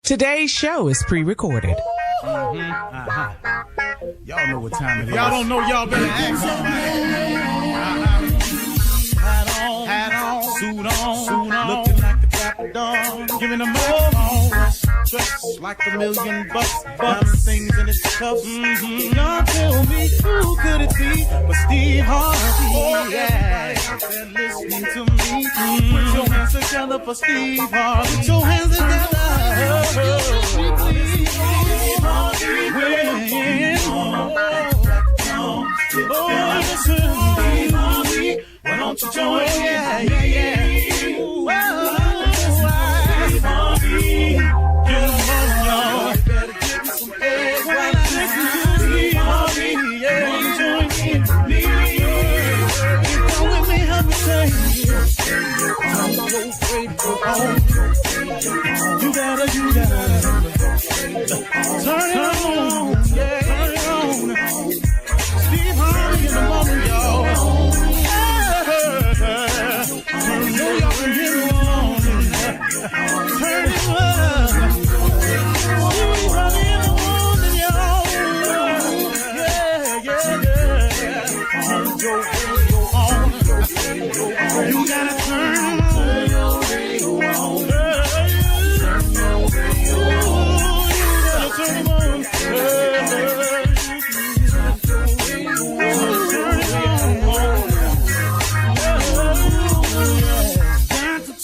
Today's show is pre-recorded. Y'all know what time it is. Y'all don't know, y'all better ask somebody. Hat on, suit on, looking like the Dapper Dawn, giving them all dressed like $1 million bucks, things in its cuffs. Y'all tell me who could it be but Steve Harvey? Oh yeah, out there listening to me. Put your hands together for Steve Harvey. Put your hands together. Steve Harvey, why don't you join? Yeah. Whoa, Steve Harvey, get on, y'all. Better give me some eggs right now. Steve Harvey, yeah, join me. Come with me, help me say, I'm so grateful. You gotta turn it on, yeah, turn it on. Steve Harvey in the morning, y'all. You gotta turn your radio on.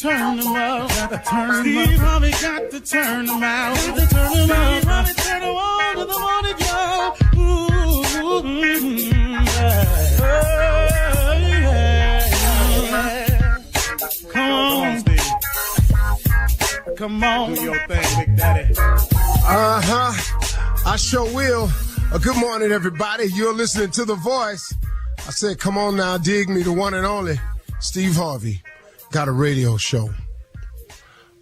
Turn them out. Steve Harvey got to turn them out. Steve Harvey turn them on to the morning, y'all. Come on, Steve. Come on. Do your thing, Big Daddy. I sure will. Good morning, everybody. You're listening to The Voice. I said, come on now, dig me, the one and only Steve Harvey. Got a radio show.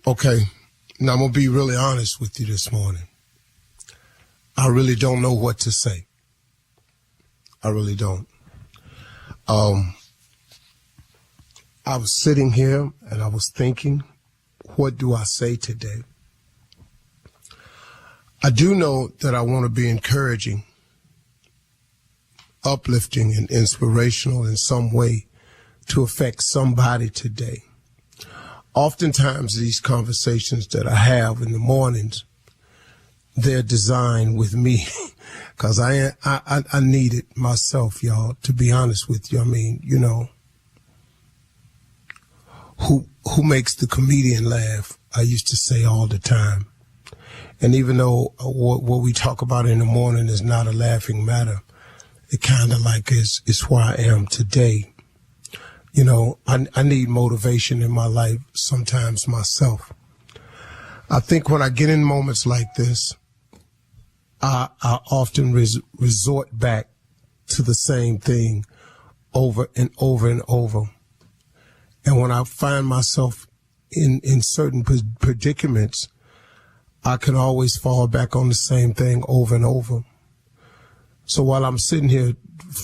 Okay, now I'm going to be really honest with you this morning. I really don't know what to say. I really don't. I was sitting here and I was thinking, what do I say today? I do know that I want to be encouraging, uplifting, and inspirational in some way to affect somebody today. Oftentimes these conversations that I have in the mornings, they're designed with me because I need it myself, y'all, to be honest with you. I mean, you know, who makes the comedian laugh, I used to say all the time. And even though what we talk about in the morning is not a laughing matter, it kind of like is where I am today. You know, I need motivation in my life sometimes myself. I think when I get in moments like this, I often resort back to the same thing over and over and over. And when I find myself in certain predicaments, I can always fall back on the same thing over and over. So while I'm sitting here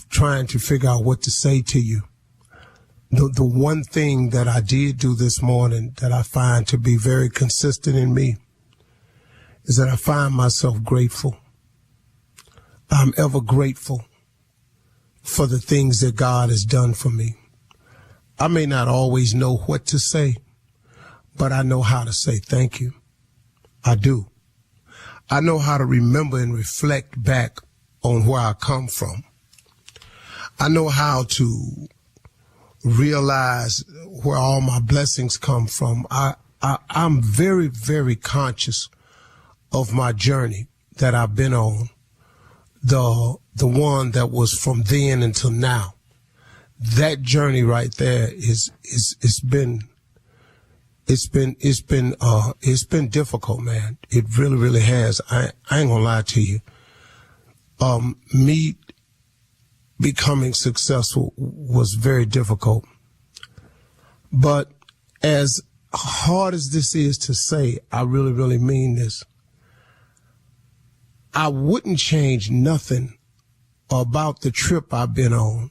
trying to figure out what to say to you, the one thing that I did do this morning that I find to be very consistent in me is that I find myself grateful. I'm ever grateful for the things that God has done for me. I may not always know what to say, but I know how to say thank you. I do. I know how to remember and reflect back on where I come from. I know how to realize where all my blessings come from. I'm very, very conscious of my journey that I've been on, the one that was from then until now. That journey right there it's been difficult, man. It really, really has. I ain't gonna lie to you. Me becoming successful was very difficult. But as hard as this is to say, I really, really mean this. I wouldn't change nothing about the trip I've been on.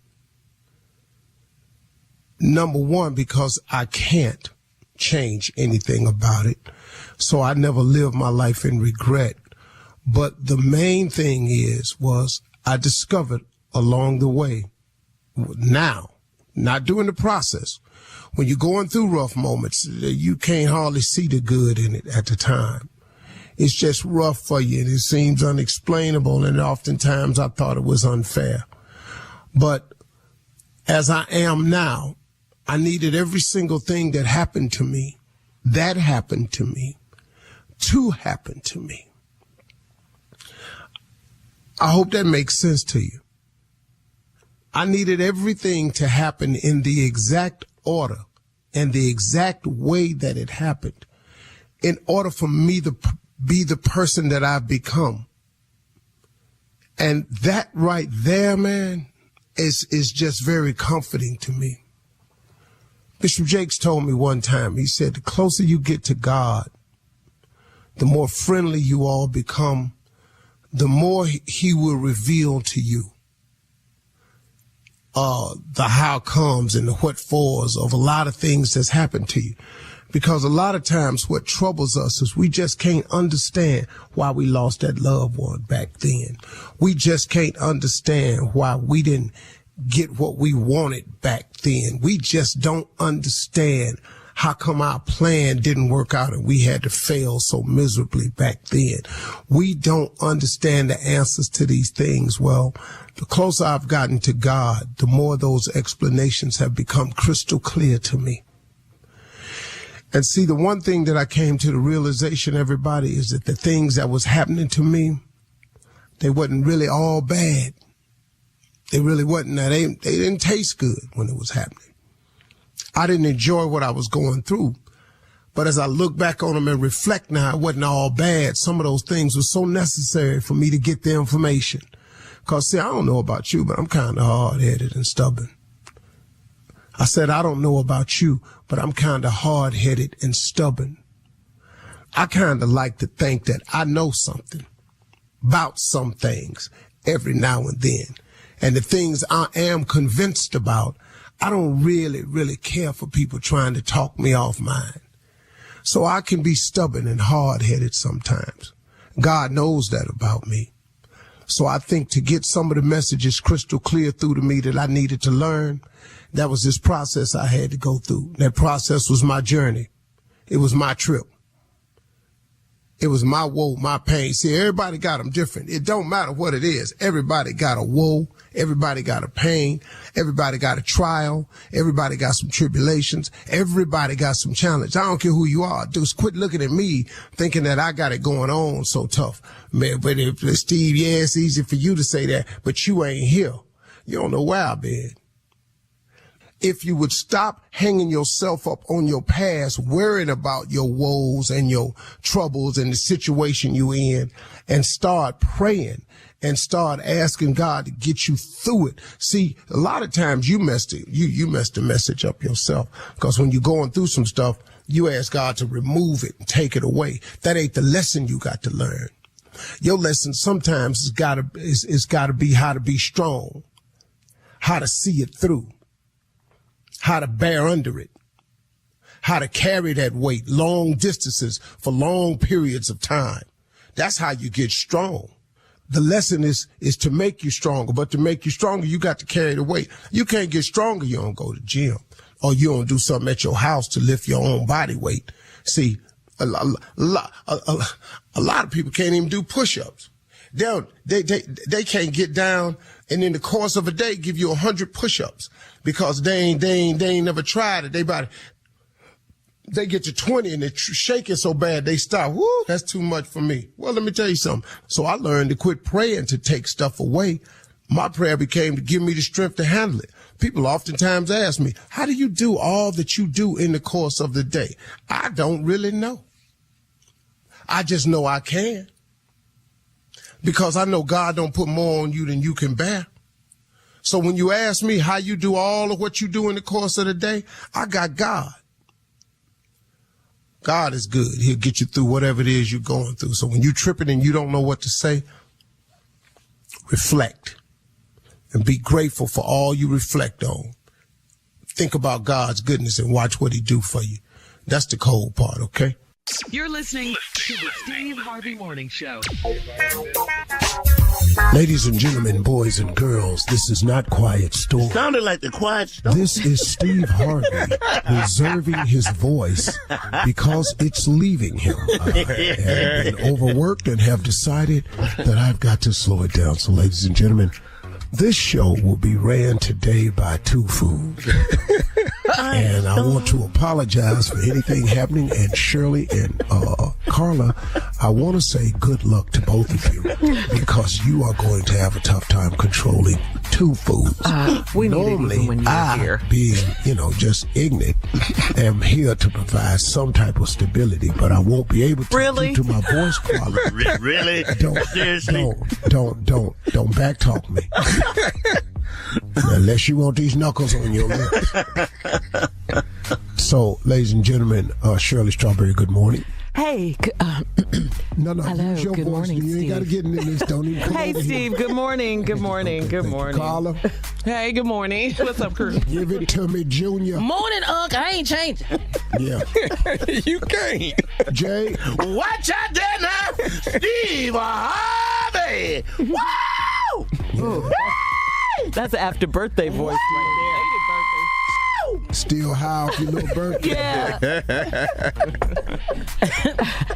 Number one, because I can't. change anything about it. So I never lived my life in regret. But the main thing was I discovered along the way, now, not during the process, when you're going through rough moments, you can't hardly see the good in it at the time. It's just rough for you, and it seems unexplainable, and oftentimes I thought it was unfair. But as I am now, I needed every single thing that happened to me, to happen to me. I hope that makes sense to you. I needed everything to happen in the exact order and the exact way that it happened in order for me to be the person that I've become. And that right there, man, is just very comforting to me. Bishop Jakes told me one time, he said, the closer you get to God, the more friendly you all become, the more he will reveal to you the how comes and the what fors of a lot of things that's happened to you. Because a lot of times what troubles us is we just can't understand why we lost that loved one back then. We just can't understand why we didn't get what we wanted back then. We just don't understand how come our plan didn't work out and we had to fail so miserably back then. We don't understand the answers to these things. Well, the closer I've gotten to God, the more those explanations have become crystal clear to me. And see, the one thing that I came to the realization, everybody, is that the things that was happening to me, they wasn't really all bad. They really wasn't. They didn't taste good when it was happening. I didn't enjoy what I was going through. But as I look back on them and reflect now, it wasn't all bad. Some of those things were so necessary for me to get the information. Because, see, I don't know about you, but I'm kind of hard-headed and stubborn. I said, I don't know about you, but I'm kind of hard-headed and stubborn. I kind of like to think that I know something about some things every now and then. And the things I am convinced about, I don't really care for people trying to talk me off mine. So I can be stubborn and hard-headed sometimes. God knows that about me. So I think to get some of the messages crystal clear through to me that I needed to learn, that was this process I had to go through. That process was my journey. It was my trip. It was my woe, my pain. See, everybody got them different. It don't matter what it is. Everybody got a woe. Everybody got a pain. Everybody got a trial. Everybody got some tribulations. Everybody got some challenge. I don't care who you are. Just quit looking at me thinking that I got it going on so tough. Man, but if Steve, yeah, it's easy for you to say that, but you ain't here. You don't know where I've been. If you would stop hanging yourself up on your past, worrying about your woes and your troubles and the situation you in, and start praying and start asking God to get you through it. See, a lot of times you messed the message up yourself, because when you're going through some stuff, you ask God to remove it and take it away. That ain't the lesson you got to learn. Your lesson sometimes has got to be how to be strong, how to see it through, how to bear under it, how to carry that weight long distances for long periods of time. That's how you get strong. The lesson is to make you stronger, but to make you stronger, you got to carry the weight. You can't get stronger. You don't go to the gym, or you don't do something at your house to lift your own body weight. See, a lot of people can't even do push-ups. They can't get down and in the course of a day give you 100 push-ups because they ain't never tried it. They get to 20 and they're shaking so bad they stop. Woo, that's too much for me. Well, let me tell you something. So I learned to quit praying to take stuff away. My prayer became to give me the strength to handle it. People oftentimes ask me, how do you do all that you do in the course of the day? I don't really know. I just know I can. Because I know God don't put more on you than you can bear. So when you ask me how you do all of what you do in the course of the day, I got God. God is good. He'll get you through whatever it is you're going through. So when you're tripping and you don't know what to say, reflect and be grateful for all you reflect on. Think about God's goodness and watch what he do for you. That's the cold part, okay? You're listening to the Steve Harvey Morning Show. Ladies and gentlemen, boys and girls, this is not Quiet Storm. Sounded like the Quiet Storm. This is Steve Harvey reserving his voice because it's leaving him. I have been overworked and have decided that I've got to slow it down. So, ladies and gentlemen, this show will be ran today by two fools. And I want to apologize for anything happening. And Shirley and Carla, I want to say good luck to both of you because you are going to have a tough time controlling two fools. We Normally, when you're here. being, just ignorant, am here to provide some type of stability, but I won't be able to due to my voice quality. Really? Seriously? Don't backtalk me. Unless you want these knuckles on your lips. So, ladies and gentlemen, Shirley Strawberry, good morning. Hey, No, hello, use your good voice. morning, You ain't got to get into this. Don't even come hey, over Steve. here. Good morning. Good morning. Good morning. Carla, Hey, good morning. What's up, crew? give it to me, Junior. Morning, Unc. I ain't changing. Yeah. You can't. Jay, Watch out there now, Steve Harvey. Wow! That's an after birthday voice right still high off your little birthday. there. Yeah.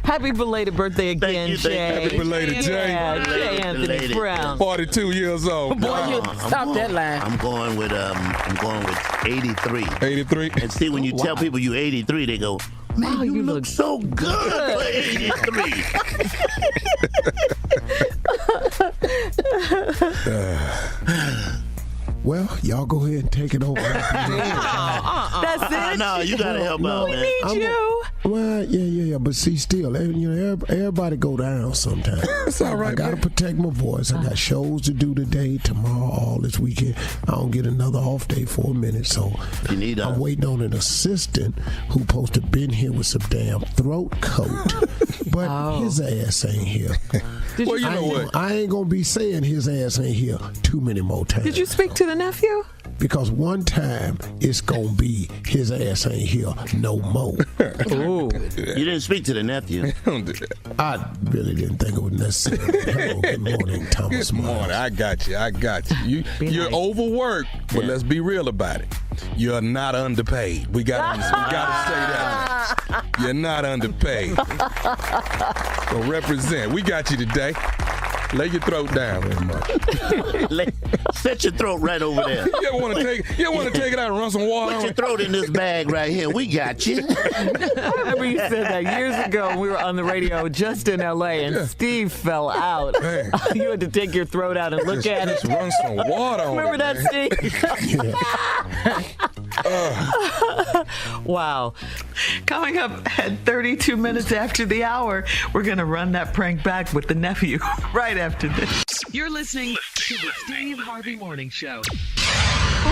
Happy belated birthday again, you, thank you. Jay. Happy belated, Jay. Yeah, Jay Anthony Belated. Brown. 42 years old. Boy, you stop that line. I'm going with 83. 83. And see, when you tell people you 83, they go, man, Wow, you you look look so good for 83. Well, y'all go ahead and take it over. That's it. No, you gotta help out, man. Need you. Well, yeah. But see, still, everybody go down sometimes. It's all right, I gotta man. protect my voice. I got shows to do today, tomorrow, all this weekend. I don't get another off day for a minute, so You need I'm waiting on an assistant who supposed to been here with some damn throat coat, but his ass ain't here. Well, you know what? I ain't gonna be saying his ass ain't here too many more times. Did you speak to the nephew? Because one time it's gonna be his ass ain't here no more. Ooh. You didn't speak to the nephew. Don't do that. I really didn't think it was necessary. Hello, good morning, Thomas Good morning. Miles. I got you. You're nice. overworked, but let's be real about it. You're not underpaid. We gotta say that. You're not underpaid. So represent. We got you today. Lay your throat down. Set your throat right over there. You want to take it out and run some water Put on your it? throat in this bag right here. We got you. I remember you said that years ago. We were on the radio just in L.A. and Steve fell out. Man. You had to take your throat out and look at it. Just run some water on Remember it, that, man. Steve? Wow. Coming up at 32 minutes after the hour, we're going to run that prank back with the nephew right after this. You're listening to the Steve Harvey Morning Show.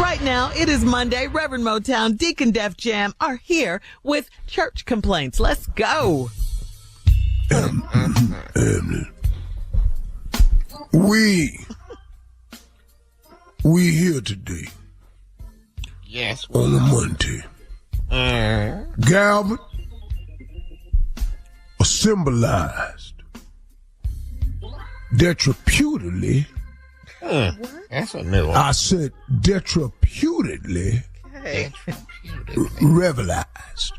Right now, it is Monday. Reverend Motown, Deacon Def Jam are here with church complaints. Let's go. We here today Yes. on a Monday. Gathered or symbolized detreputedly. That's a new one. I said detreputedly revelized.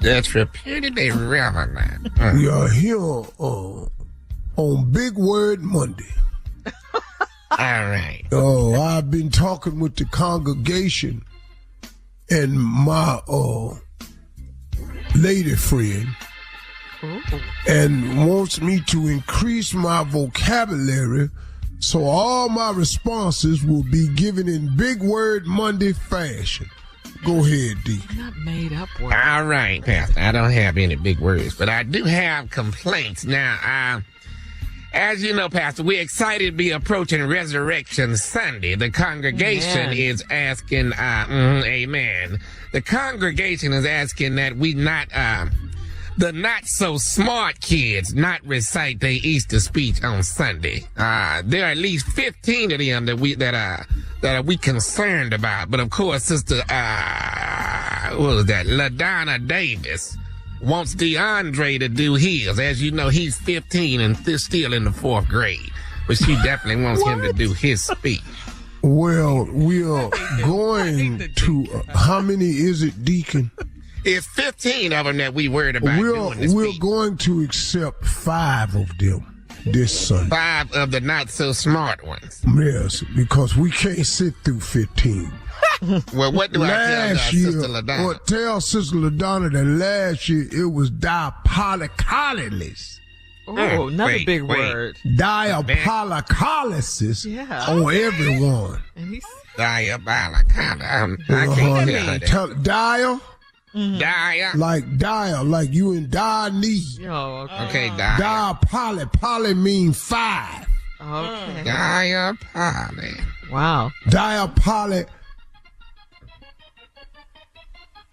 That's reputedly relevant. We are here on Big Word Monday. All right. Oh, I've been talking with the congregation and my lady friend and wants me to increase my vocabulary so all my responses will be given in Big Word Monday fashion. Go ahead, D. Not made up words. All right, Pastor. I don't have any big words, but I do have complaints. Now, as you know, Pastor, we're excited to be approaching Resurrection Sunday. The congregation Amen. is asking, amen. The congregation is asking that we not, the not so smart kids not recite their Easter speech on Sunday. There are at least 15 of them that we concerned about. But of course, Sister what was that? LaDonna Davis wants DeAndre to do his. As you know, he's 15 and still in the 4th grade. But she definitely wants him to do his speech. Well, we are going to, how many is it, Deacon? It's 15 of them that we worried about doing this We're speech. going to accept 5 of them this Sunday. 5 of the not so smart ones. Yes, because we can't sit through 15. Well, what do I tell Sister LaDonna? Well, tell Sister LaDonna that last year it was diapolycolysis. Oh, another big word. Diapolycolysis on everyone. And he's Diabolical. I can't tell that. Dia, Dia. like you in dire need. oh, Okay, Dia. Poly mean 5. okay. Diapoly. Wow. Diapoly.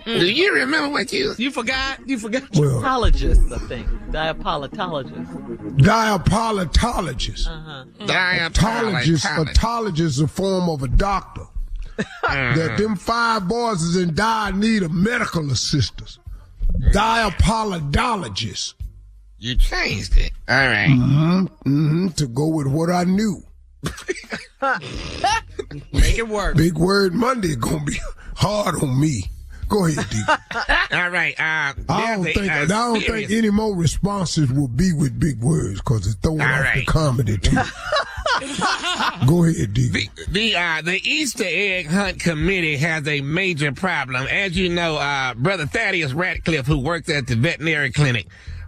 Do you remember what you... You forgot? Well, Apologist, I think. Diapologist. diapolytologist. Diapologist. Autologist is a form of a doctor. That them 5 boys is in dire need of medical assistance. Diapologist. You changed it. All right. To go with what I knew. Make it work. Big word Monday gonna be hard on me. Go ahead, D. All right. I don't think any more responses will be with big words because it's throwing off the comedy too. Go ahead, D. The Easter egg hunt committee has a major problem. As you know, Brother Thaddeus Ratcliffe, who works at the veterinary clinic,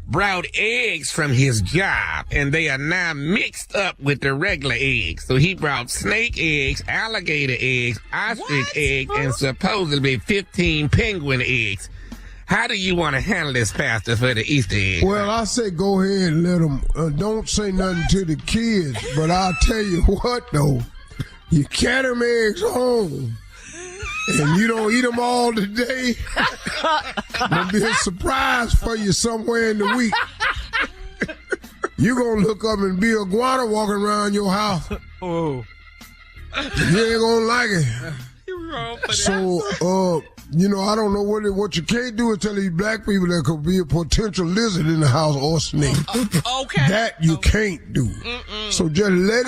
brought eggs from his job, and they are now mixed up with the regular eggs. So he brought snake eggs, alligator eggs, ostrich eggs, and supposedly 15 penguin eggs. How do you want to handle this, Pastor, for the Easter egg? Well, I say go ahead and let them. Don't say nothing to the kids, but I'll tell you what, though. You carry them eggs home, and you don't eat them all today, it'll be a surprise for you somewhere in the week. You're going to look up and be a iguana walking around your house. Oh. You ain't going to like it. So, I don't know what you can't do is tell these black people there could be a potential lizard in the house or snake. Okay. That you can't do. So just let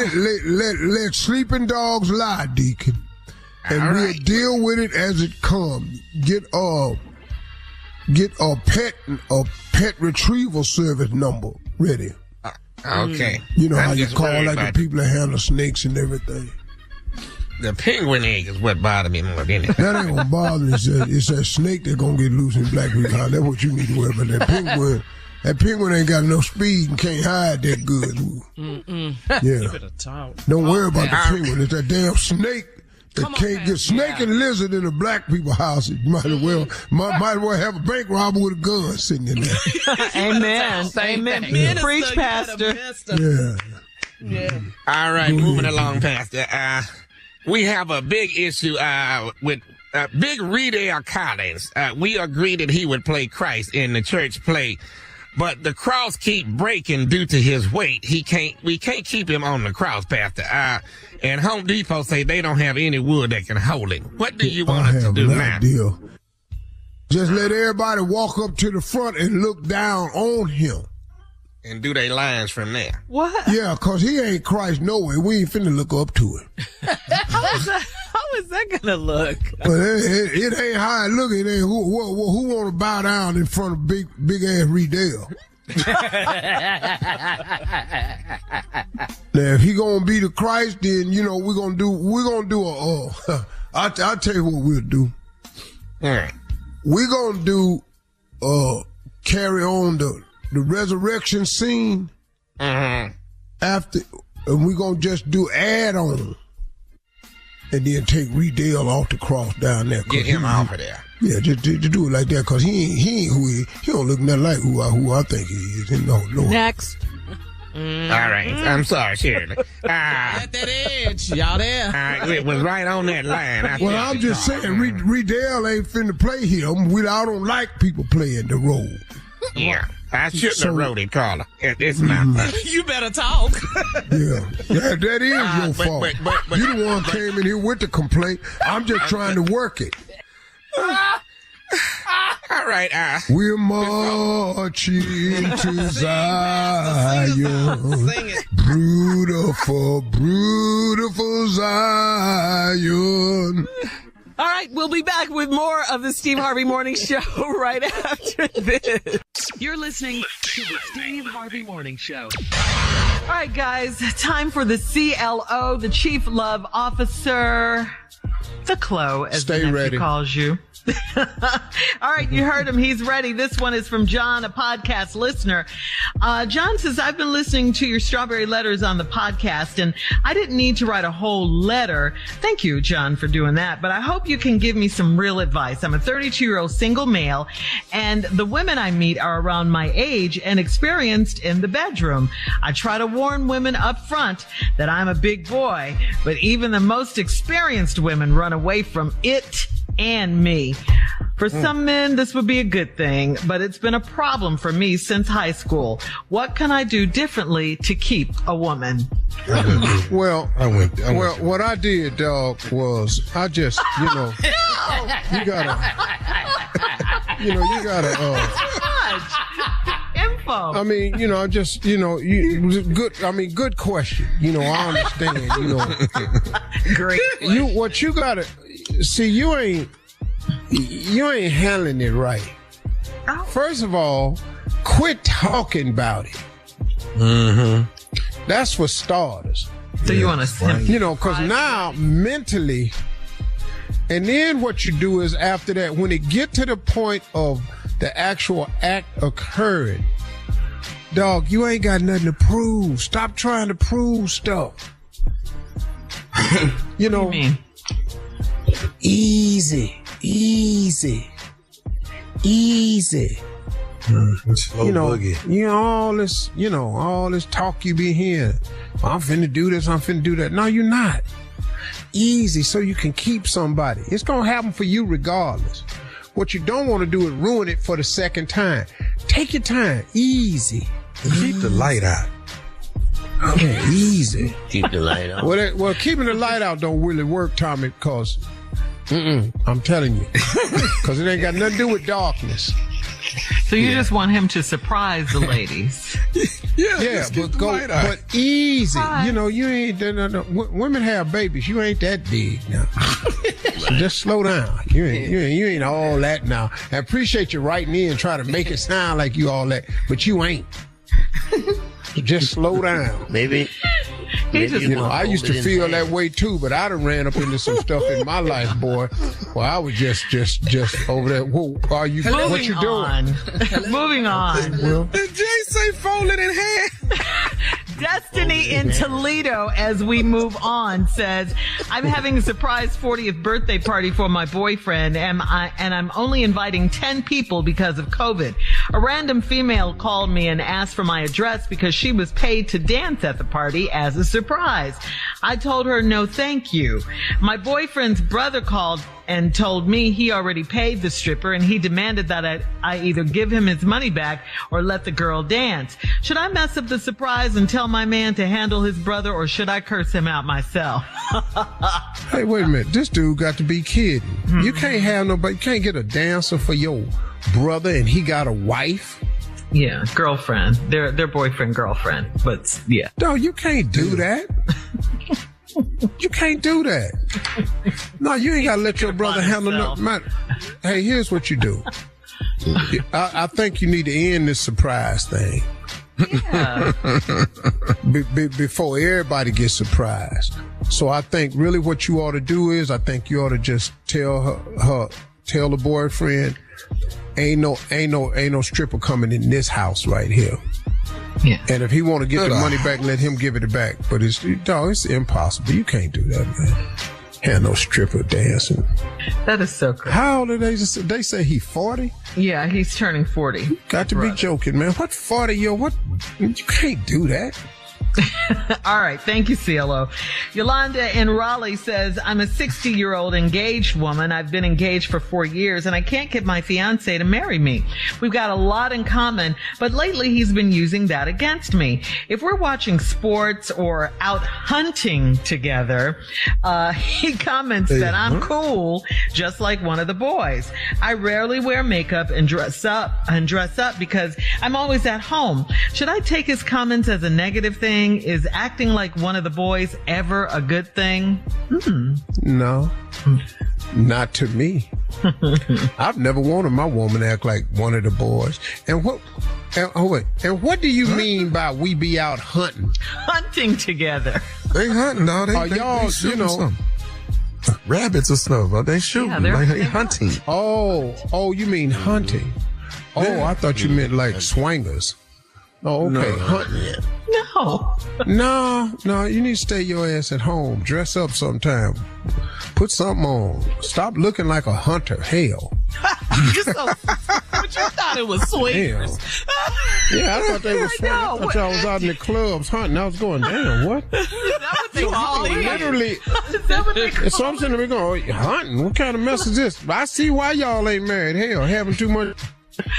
sleeping dogs lie, Deacon. And we'll deal with it as it comes. Get a pet retrieval service number ready. Okay. You know how you call like the people that handle snakes and everything. The penguin egg is what bothered me more than it. That ain't gonna bother me. It's that snake that's gonna get loose in black people's house. That's what you need to worry about. That penguin ain't got no speed and can't hide that good. Yeah. Don't worry about the penguin. It's that damn snake. That can't get snake and lizard in a black people's house. You might as well have a bank robber with a gun sitting in there. Amen. Amen. Preach, Pastor. Yeah. All right, moving along, Pastor. We have a big issue with Big Riedel Collins. We agreed that he would play Christ in the church play, but the cross keep breaking due to his weight. We can't keep him on the cross, Pastor. And Home Depot say they don't have any wood that can hold him. What do you want us to do now? Deal. Just let everybody walk up to the front and look down on him. And do they lines from there? What? Yeah, because he ain't Christ no way. We ain't finna look up to him. How is that gonna look? Well, it ain't how it look. It ain't who want to bow down in front of big ass Riedel. Now, if he gonna be the Christ, then we're gonna do I'll tell you what we'll do. All right. We're gonna do carry on the resurrection scene after, and we're gonna just do add on, and then take Riedel off the cross down there. Get him off of there. Yeah, just do it like that, cause he ain't who he don't look nothing like who I think he is. No. Next. All right. I'm sorry, Shirley. At that edge, y'all there. It was right on that line. Well, I'm just saying, Riedel ain't finna play him. I don't like people playing the role. Yeah. I shouldn't have wrote it, Carla. It's my fault. You better talk. Yeah, that is your fault. But you the one came in here with the complaint. I'm just trying to work it. All right. We're marching to Zion. Sing it. Beautiful, beautiful Zion. All right, we'll be back with more of the Steve Harvey Morning Show right after this. You're listening to the Steve Harvey Morning Show. All right, guys, time for the CLO, the Chief Love Officer, the Clo, as Stay the nephew ready. calls you. All right, you heard him. He's ready. This one is from John, a podcast listener. John says, I've been listening to your Strawberry Letters on the podcast, and I didn't need to write a whole letter. Thank you, John, for doing that. But I hope you can give me some real advice. I'm a 32-year-old single male, and the women I meet are around my age and experienced in the bedroom. I try to warn women up front that I'm a big boy, but even the most experienced women run away from it and me. For some men, this would be a good thing, but it's been a problem for me since high school. What can I do differently to keep a woman? Well, what I did, dog, was I just, you gotta, Info. I mean, good question. I understand, Great. What you gotta, see, you ain't handling it right. Oh. First of all, quit talking about it. Mm-hmm. That's for starters. So you want to because now mentally, and then what you do is after that, when it get to the point of the actual act occurring, dog, you ain't got nothing to prove. Stop trying to prove stuff. What do you mean? Easy. All this talk you be hearing. I'm finna do this, I'm finna do that. No, you're not. Easy, so you can keep somebody. It's gonna happen for you regardless. What you don't want to do is ruin it for the second time. Take your time. Easy. Keep the light out. Okay, easy. Keep the light out. Well, keeping the light out don't really work, Tommy, because I'm telling you. Because it ain't got nothing to do with darkness. So you just want him to surprise the ladies. Yeah, but easy. Right. You ain't, no. Women have babies. You ain't that big now. So just slow down. You ain't all that now. I appreciate you writing in and try to make it sound like you all that, but you ain't. Just slow down. Maybe I used to feel that way too, but I done ran up into some stuff in my life, boy. Well, I was just over there. Whoa, what you doing? Moving on. Well, Did Jay say folded in half? Destiny in Toledo, as we move on, says, I'm having a surprise 40th birthday party for my boyfriend, and I'm only inviting 10 people because of COVID. A random female called me and asked for my address because she was paid to dance at the party as a surprise. I told her no thank you. My boyfriend's brother called and told me he already paid the stripper, and he demanded that I either give him his money back or let the girl dance. Should I mess up the surprise and tell my man to handle his brother, or should I curse him out myself? Hey, wait a minute. This dude got to be kidding. Mm-hmm. You can't have nobody. You can't get a dancer for your brother and he got a wife. Yeah, girlfriend. Their boyfriend, girlfriend. But yeah. No, you can't do that. You can't do that. No, you ain't got to let your brother handle no matter. Hey, here's what you do. I think you need to end this surprise thing. Yeah. Before everybody gets surprised. So I think really what you ought to do is, I think you ought to just tell the boyfriend, ain't no stripper coming in this house right here. Yeah. And if he want to get the money back, let him give it back. But it's impossible. You can't do that, man. Have no stripper dancing. That is so crazy. How old are they? They say he 40? Yeah, he's turning 40. Got to be joking, man. What 40 year? What? You can't do that. All right. Thank you, CLO. Yolanda in Raleigh says, I'm a 60-year-old engaged woman. I've been engaged for 4 years and I can't get my fiance to marry me. We've got a lot in common, but lately he's been using that against me. If we're watching sports or out hunting together, he comments that I'm cool, just like one of the boys. I rarely wear makeup and dress up because I'm always at home. Should I take his comments as a negative thing? Is acting like one of the boys ever a good thing? No, not to me. I've never wanted my woman to act like one of the boys. And what do you mean by we be out hunting? Hunting together. They hunting, dog. They y'all, shooting you know, something. Rabbits or stuff. They shooting. Yeah, they they're hunting. Oh, you mean hunting? Oh, I thought you meant like swingers. Oh, okay. No. Hunting. No, you need to stay your ass at home. Dress up sometime. Put something on. Stop looking like a hunter. Hell. But you thought it was swingers. Yeah, I thought they were swingers. I thought y'all was out in the clubs hunting. I was going, damn, what? Is that what they call it? Literally. Is that what they call So I'm sitting there going, hunting? What kind of mess is this? I see why y'all ain't married. Hell, having too much.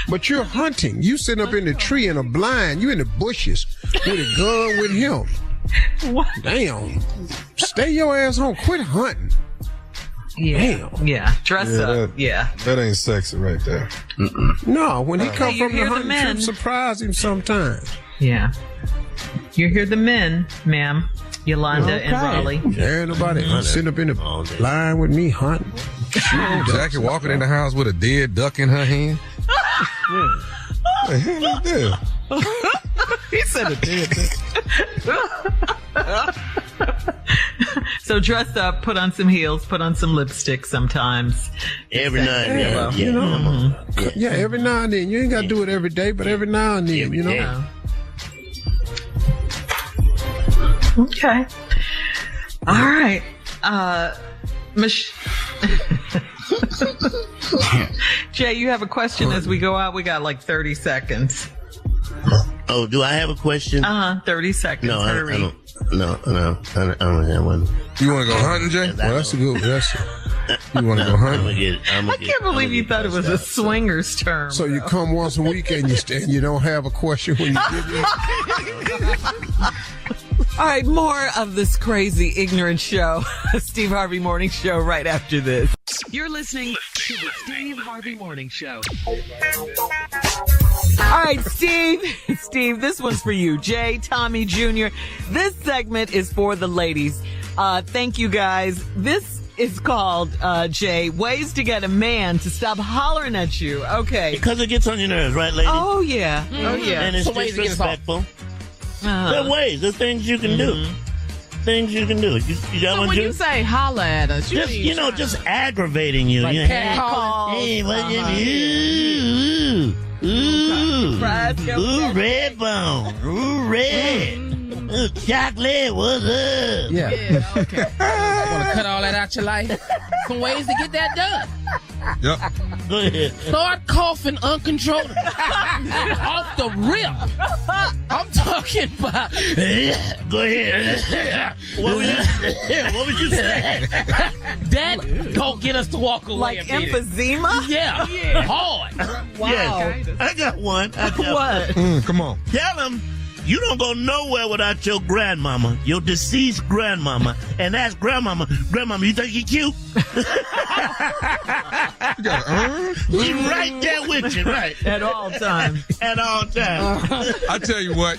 But you're hunting. You sitting up in the tree in a blind. You in the bushes with a gun with him. What? Damn. Stay your ass home. Quit hunting. Yeah. Damn. Yeah. Dress up. That ain't sexy right there. No, when he come you from the hear the hunting men. trip, surprise him sometimes. Yeah. You hear the men, ma'am. Yolanda and Raleigh. Ain't nobody sitting up in the blind with me hunting. Jackie walking in the house with a dead duck in her hand. The hell is this? He said a dead duck. So dress up, put on some heels, put on some lipstick sometimes. Every night and then. You know? Yeah, every now and then. You ain't got to do it every day, but every now and then, you know? Yeah. Okay. All right. Jay, you have a question as we go out? We got like 30 seconds. Oh, do I have a question? 30 seconds. No, I Hurry. don't. No, I don't have one. You want to go hunting, Jay? Well, that's a good one. You want to go hunting? I can't believe you thought it was a swingers term. So you come once a week and you don't have a question when you get there? All right, more of this crazy, ignorant show. Steve Harvey Morning Show right after this. You're listening to the Steve Harvey Morning Show. All right, Steve, this one's for you. Jay, Tommy Jr., this segment is for the ladies. Thank you, guys. This is called, Jay, Ways to Get a Man to Stop Hollering at You. Okay. Because it gets on your nerves, right, lady? Oh, yeah. Oh, yeah. And it's disrespectful. There are ways. There's things you can do. Things you can do. You got So one, when Ju? you say holla at us, you Just, mean just aggravating you. like You know, cat calls. hey, what you ooh, red bone. Ooh, red. Ooh, chocolate, what's up? Yeah, okay. Want to cut all that out your life? Some ways to get that done. Yep. Go ahead. Start coughing uncontrollably. Off the rip. I'm talking about. Go ahead. What was you saying? That don't get us to walk away. Like emphysema? Yeah. Hard. Wow. Yes. I got one. What? Come on. Tell him you don't go nowhere without your grandmama, your deceased grandmama, and ask grandmama, you think he cute? You got She right there with you, right? At all times. At all times. I tell you what.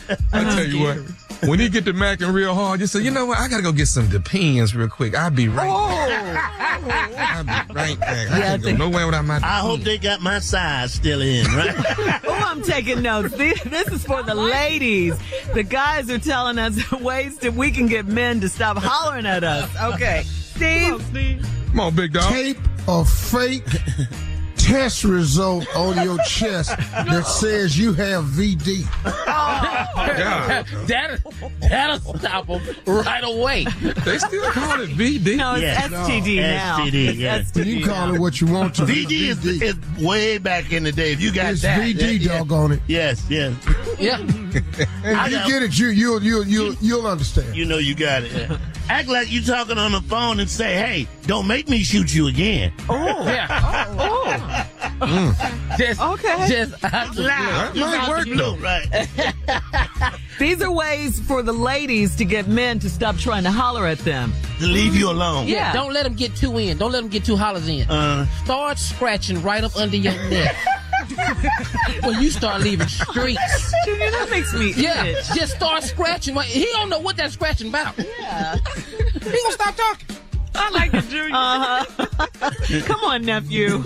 When he get to macking real hard, you say, you know what? I gotta go get some Depends real quick. I'll be right back. I'll be right back. I can't go nowhere without my I hope they got my size still in, right? Oh, I'm taking notes. This is for the ladies. The guys are telling us ways that we can get men to stop hollering at us. Okay. Steve? Come on, big dog. Tape a fake test result on your chest that says you have VD. That'll stop them right away. They still call it VD. No, it's STD now. STD, yeah. It's STD You call it what you want to. VD is way back in the day. If you got It's that, VD, doggone it. Yes. Yeah. And if you get it, you'll understand. You know you got it. Yeah. Act like you talking on the phone and say, "Hey, don't make me shoot you again." Just out the Loud. That might work, though. Right. These are ways for the ladies to get men to stop trying to holler at them. To leave you alone. Yeah. Don't let them get too in. Don't let them get too hollers in. Start scratching right up under your neck. When you start leaving streaks. Junior, that makes me itch. Just start scratching. He don't know what that scratching about. Yeah. He gonna stop talking. I like it, Junior. Come on, nephew.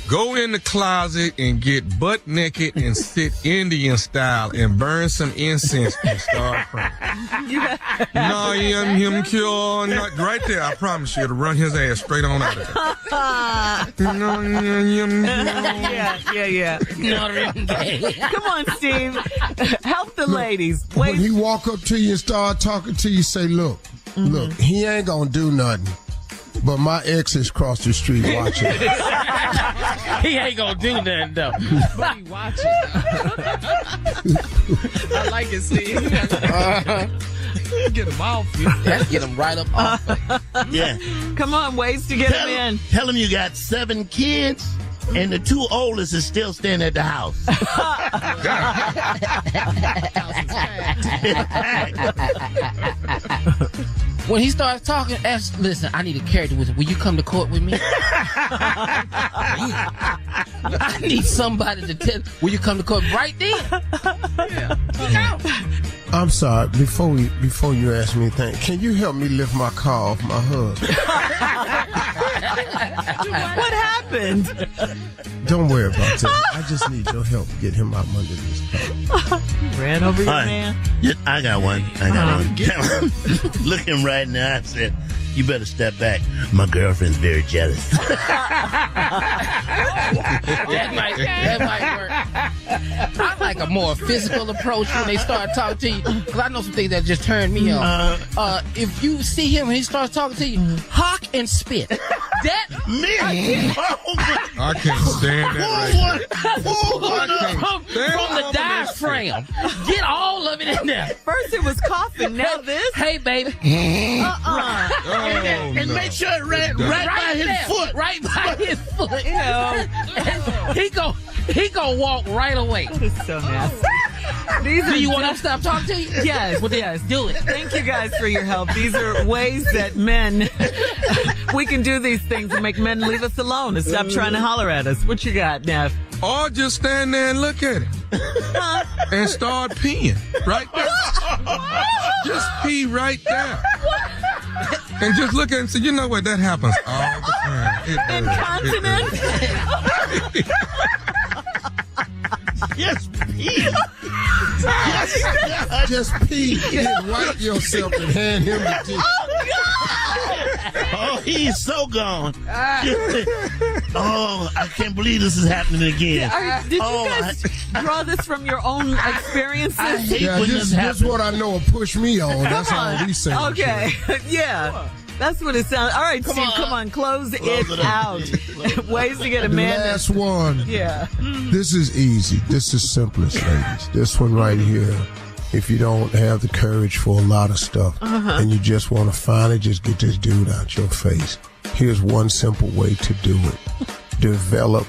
Go in the closet and get butt naked and sit Indian style and burn some incense and start praying. No, him cure. Not right there. I promise you, it'll run his ass straight on out of there. Yeah. Come on, Steve. Help the ladies. When he walk up to you and start talking to you, say, look, he ain't gonna do nothing. But my ex is across the street watching. He ain't gonna do nothing though. But he watching. I like it, Steve. Get him off. Let's get him right up off. Yeah. Come on, ways to get him in. Tell him you got 7 kids. And the 2 oldest is still staying at the house. When he starts talking, listen, I need a character with him. Will you come to court with me? I need somebody to tell. Will you come to court right then? Yeah. I'm sorry. Before you ask me anything, can you help me lift my car off my husband? What happened? Don't worry about that. I just need your help to get him out from under this car. Ran over your Right. man. Yeah, I got one. Look him right now. I said, you better step back. My girlfriend's very jealous. That might work. I like a more physical approach when they start talking to you, because I know some things that just turn me on. If you see him and he starts talking to you, hawk and spit. That Me? I can't stand that. from the diaphragm. Get all of it in there. First it was coughing, now this. Hey, baby. And make sure it right by his foot. Right by his foot. Ew. He gonna walk right away. That is so nasty. Do you want him to stop talking to you? Yes, Well, then yes. do it. Thank you guys for your help. These are ways that men, we can do these things to make men leave us alone and stop trying to holler at us. What you got, Neff? Or just stand there and look at it. And start peeing right there. Just pee right there. And just look at it and say, you know what, that happens all the time. Incontinent? Yes, pee. Just pee and wipe yourself and hand him the tissue. Oh, he's so gone. Oh, I can't believe this is happening again. Did you guys draw this from your own experiences? I hate Yeah, when this this is what I know will push me on. That's all we say. Okay. Yeah. That's what it sounds. All right, Steve, come on. Close it out. Ways to get a The man. last one. Yeah. This is easy. This is simplest, ladies. This one right here. If you don't have the courage for a lot of stuff and you just want to finally just get this dude out your face, here's one simple way to do it. Develop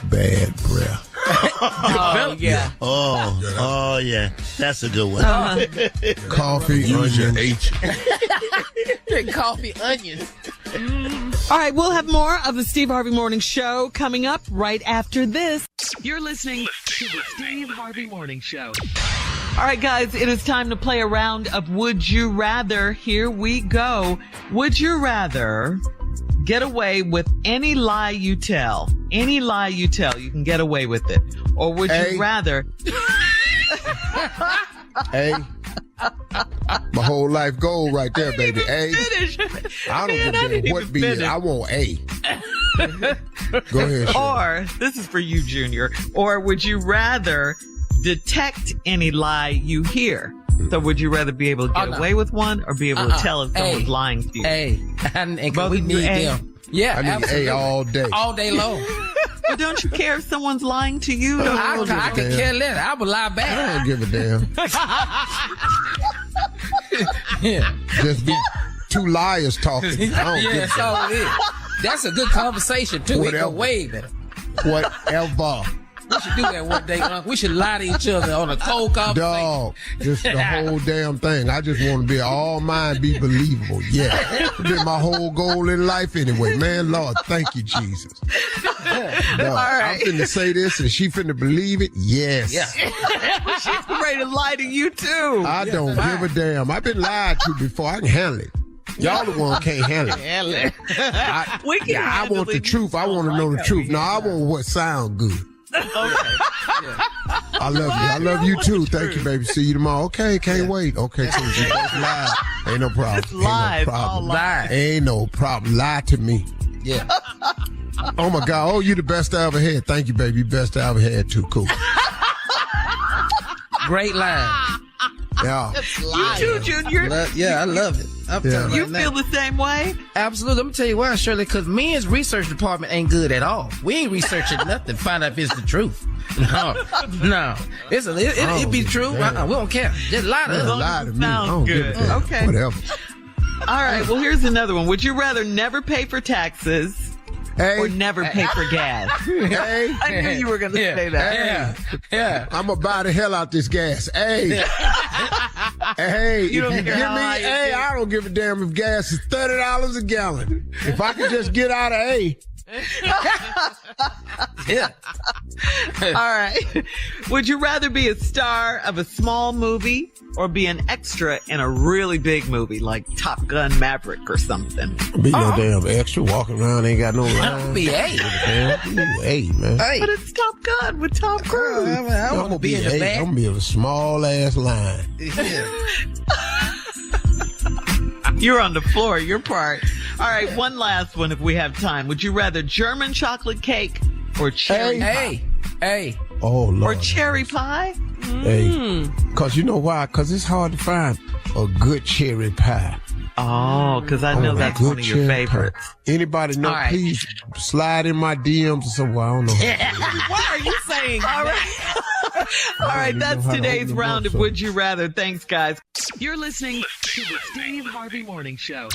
bad breath. Oh, yeah. Oh, yeah. That's a good one. Coffee, Use your onions. H. Drink coffee, onions. All right, we'll have more of the Steve Harvey Morning Show coming up right after this. You're listening To the Steve Harvey Morning Show. All right, guys, it is time to play a round of Would You Rather. Here we go. Would you rather get away with any lie you tell? Any lie you tell, you can get away with it. Or would you rather... Hey, my whole life goal right there, baby. A. Finish. I don't Man, I give didn't a what even B is. finish. I want A. Go ahead, Shirley. Or, this is for you, Junior, or would you rather detect any lie you hear? So would you rather be able to get away with one or be able to tell if someone's lying to you? We need them. Yeah, I need absolutely. A all day. All day long. But don't you care if someone's lying to you? I could care less. I would lie back. I don't give a damn. Yeah. Just be two liars talking. I don't give a That's all it is. That's a good conversation, too. It Whatever. go way better. Whatever. We should do that one day, Uncle. We should lie to each other on a cold conversation. Dog, just the whole damn thing. I just want to be all mine, be believable. Yeah, it's been my whole goal in life anyway. Man, Lord, thank you, Jesus. Dog, I'm finna say this and she finna believe it. Yes. Yeah. She's ready to lie to you, too. I don't give a damn. I've been lied to before. I can handle it. Y'all the one can't handle it. I want the truth. I want to know the truth. No, I want what sound good. Okay. I love you. I love you too. Thank you, baby. See you tomorrow. Okay, can't wait. Okay, cool. You both live. Ain't no problem. Live. Ain't no problem. Lie. Ain't no problem. Lie to me. Yeah. Oh my God. Oh, you the best I ever had. Thank you, baby. Best I ever had too. Cool. Great line. Yeah. You too, Junior. I love it. I'm telling You right now. feel the same way? Absolutely. I'm gonna tell you why, Shirley, because men's research department ain't good at all. We ain't researching nothing to find out if it's the truth. No. It be true. We don't care. Just lie to us. Lie to me. I Sounds don't give a good. damn. Okay. Whatever. All right. Well, here's another one. Would you rather never pay for taxes or never pay for gas? Hey. I knew you were going to say that. Yeah. I'm gonna buy the hell out this gas. Hey. Hey, You don't if you care give how me high it A, is. I don't give a damn if gas is $30 a gallon. If I could just get out of A. Yeah. All right. Would you rather be a star of a small movie or be an extra in a really big movie like Top Gun Maverick or something? Be no damn extra walking around, ain't got no line. Be A. Hey, man. Hey. But it's Top Gun with Tom Cruise. I want to be in the I'm back. gonna be in a small ass line. You're on the floor, your part. All right, one last one if we have time. Would you rather German chocolate cake or cherry pie? Hey. Oh Lord. Or cherry pie? Hey. Cause you know why? Cause it's hard to find a good cherry pie. Oh, because I know that's good one of your cherry pie. favorites. Anybody know? All right. Please slide in my DMs or something. I don't know. What are you saying? All right. All right, that's today's round of Would You Rather. Thanks, guys. You're listening to the Steve Harvey Morning Show.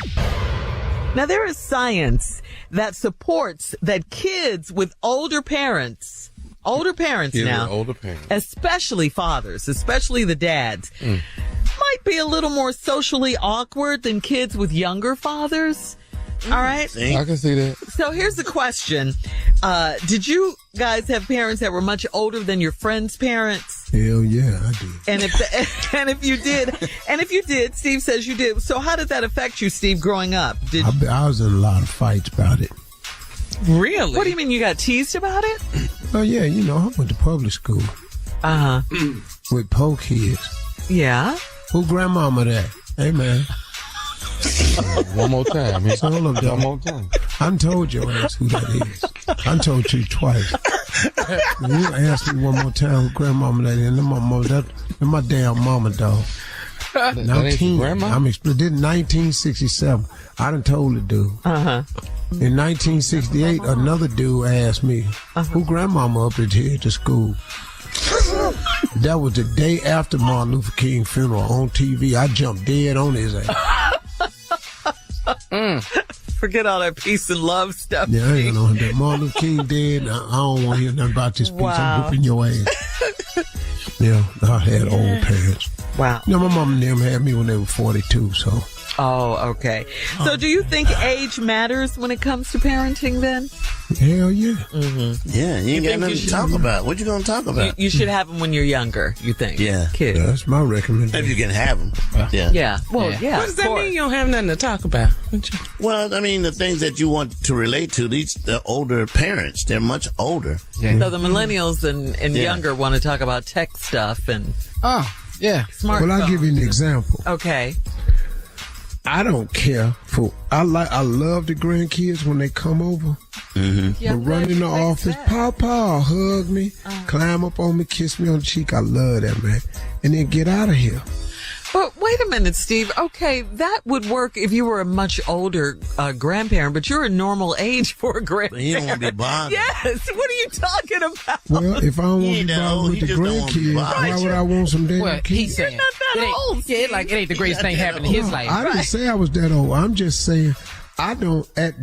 Now, there is science that supports that kids with older parents now, especially fathers, especially the dads, might be a little more socially awkward than kids with younger fathers. All right. I can see that. So here's the question. Did you guys have parents that were much older than your friends' parents? Hell yeah, I did. And if you did, Steve says you did. So how did that affect you, Steve, growing up? I was in a lot of fights about it. Really? What do you mean you got teased about it? Oh yeah, you know, I went to public school with poor kids. Yeah. Who grandmama that? Hey man. One more time. Miss. Hold up, One more time. I told your ass who that is. I told you twice. When you ask me one more time who grandmama that is, that's my damn mama, dog. That ain't your grandma? I'm exploded in 1967. I done told the dude. In 1968, another dude asked me, who grandmama up at here to school? That was the day after Martin Luther King funeral on TV. I jumped dead on his ass. Forget all that peace and love stuff. Yeah, I ain't know that. Martin Luther King dead. I don't want to hear nothing about this piece. I'm whooping your ass. Yeah, I had old parents. Wow. You know, my mom and them had me when they were 42, so. Oh, okay. So do you think age matters when it comes to parenting then? Hell yeah. Yeah, you ain't got nothing to talk about. What you gonna talk about? You should have them when you're younger, you think? Yeah. Kids. That's my recommendation. If you can have them. Yeah. Yeah. Well, yeah. What does that mean you don't have nothing to talk about? Well, I mean, the things that you want to relate to, the older parents, they're much older. So the millennials and younger want to talk about tech stuff and Oh, yeah. smartphones. Well, I'll give you an example. Okay. I don't care for. I love the grandkids when they come over. Yeah, but run in the office, Papa, hug me, climb up on me, kiss me on the cheek. I love that, man. And then get out of here. But wait a minute, Steve. Okay, that would work if you were a much older grandparent, but you're a normal age for a grandparent. You don't want to be bothered. Yes. What are you talking about? Well, if I don't want to be bothered with the grandkids, why would I want some damn kids? He's saying, You're not that old. Yeah, it ain't the greatest thing happened in his life. I didn't say I was that old. I'm just saying, at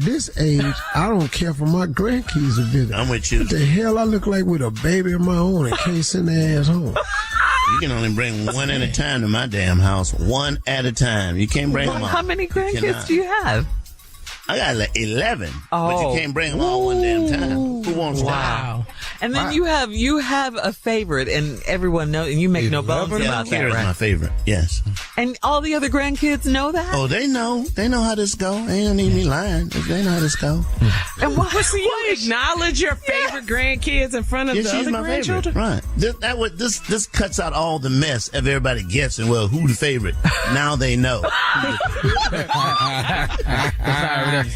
this age, I don't care for my grandkids to visit. I'm with you. What the hell I look like with a baby of my own and can't send their ass home? You can only bring one at a time to my damn house. One at a time. You can't bring them all. How many grandkids do you have? I got like 11. Oh. But you can't bring them all one damn time. Who wants that? Wow. And then you have a favorite, and everyone knows, and you make no bones about that, Kira's right? my favorite. Yes. And all the other grandkids know that? Oh, they know. They know how this go. They don't need me lying. They know how this go. And why? So you acknowledge your favorite grandkids in front of Yeah, the she's other my grandchildren? favorite. Right. This cuts out all the mess of everybody guessing, well, who the favorite? Now they know.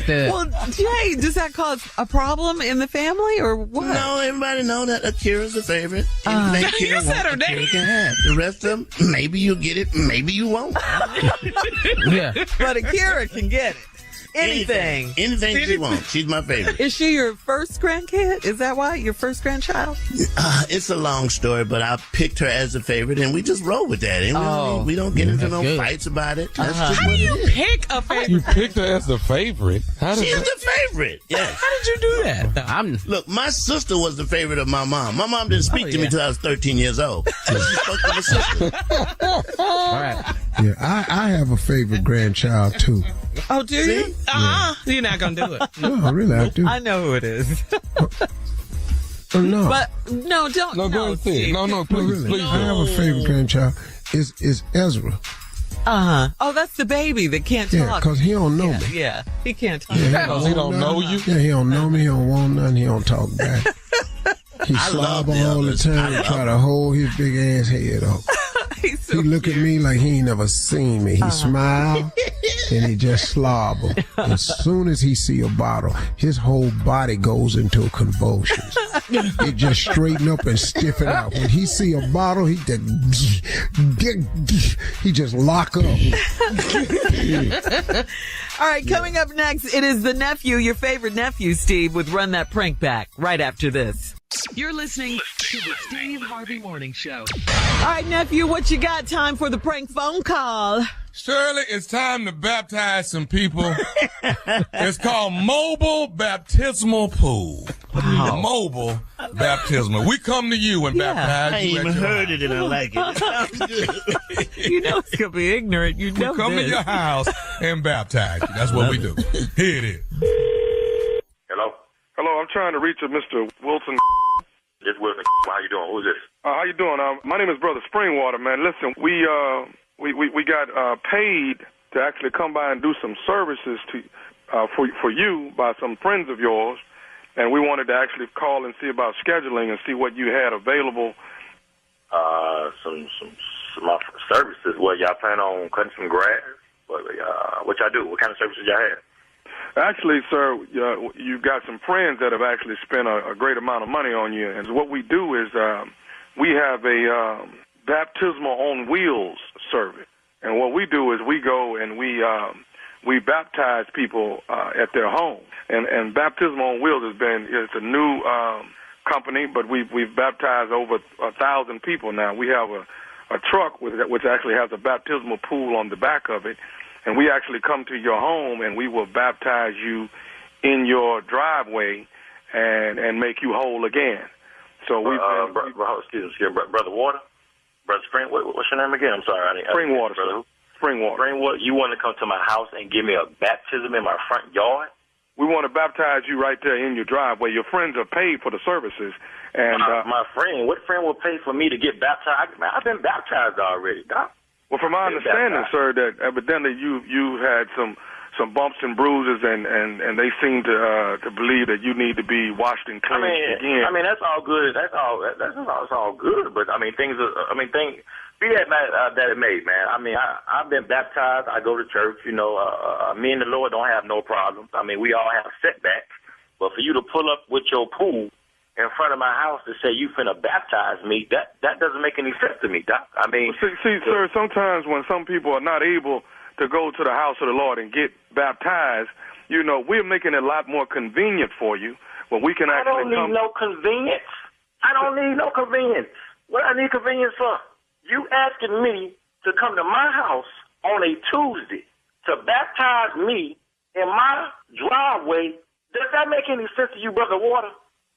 Well, Jay, does that cause a problem in the family or what? No, everybody know that Akira's the favorite. You said her name. Akira can have. The rest of them, maybe you'll get it, maybe you won't. Yeah. But Akira can get it. Anything she wants. She's my favorite. Is she your first grandkid? Is that why? Your first grandchild? It's a long story, but I picked her as a favorite, and we just roll with that. And we don't get into no fights about it. That's just How what do you it is. pick a favorite? You picked her as the favorite. She's the favorite. Yes. How did you do that, though? Look, my sister was the favorite of my mom. My mom didn't speak to me until I was 13 years old. So she spoke to my sister. All right. Yeah, I have a favorite grandchild too. Oh, do you? You're not going to do it. No, really, I do. I know who it is. No, But no, don't. No, go ahead. Steve. No, please, really. please. I have a favorite grandchild. Is Ezra. Oh, that's the baby that can't Yeah, talk. because he don't know me. Yeah, he can't talk. Yeah, Because he don't know you? Yeah, he don't know me. He don't want nothing. He don't talk back. He love slobber the all the others. time and try to hold his big ass head up. He's so He look at me like he ain't never seen me. He smile and he just slobber. As soon as he see a bottle, his whole body goes into convulsions. It just straighten up and stiffen out. When he see a bottle, he just lock up. All right, coming up next, it is the nephew, your favorite nephew, Steve, with Run That Prank Back, right after this. You're listening to the Steve Harvey Morning Show. All right, nephew, what you got? Time for the prank phone call. Shirley, it's time to baptize some people. It's called Mobile Baptismal Pool. Mobile Baptismal. We come to you and baptize I ain't you. even heard it and I like it. It sounds good. You know it's going to be ignorant. You know We come this. to your house and baptize you. That's what we do. Here it is. Hello? Hello, I'm trying to reach a Mr. Wilson. It's Wilson. How you doing? Who's this? How you doing? My name is Brother Springwater, man. Listen, we got paid to actually come by and do some services to for you by some friends of yours, and we wanted to actually call and see about scheduling and see what you had available. Some services. Well, y'all plan on cutting some grass? What y'all do? What kind of services y'all have? Actually, sir, you've got some friends that have actually spent a great amount of money on you. And what we do is we have a baptismal on wheels service. And what we do is we go and we baptize people at their home. And Baptismal on Wheels it's a new company, but we've baptized over 1,000 people now. We have a truck which actually has a baptismal pool on the back of it. And we actually come to your home and we will baptize you in your driveway and make you whole again. So excuse me, Brother Water? Brother Spring, what's your name again? I'm sorry. Springwater. Brother who? Springwater. Springwater, you want to come to my house and give me a baptism in my front yard? We want to baptize you right there in your driveway. Your friends are paid for the services. And my friend, what friend will pay for me to get baptized? I've been baptized already, Doc. Well, from my understanding, sir, that evidently you had some some bumps and bruises, and they seem to believe that you need to be washed and cleansed again. I mean, that's all good. That's all good. But I mean, be that it may, man. I mean, I've been baptized. I go to church. You know, me and the Lord don't have no problems. I mean, we all have setbacks. But for you to pull up with your pool in front of my house to say you finna baptize me, that doesn't make any sense to me, Doc. I mean, see, sir, sometimes when some people are not able to go to the house of the Lord and get baptized, you know, we're making it a lot more convenient for you when we can actually come. I don't need no convenience. I don't need no convenience. What I need convenience for? You asking me to come to my house on a Tuesday to baptize me in my driveway. Does that make any sense to you, Brother Water?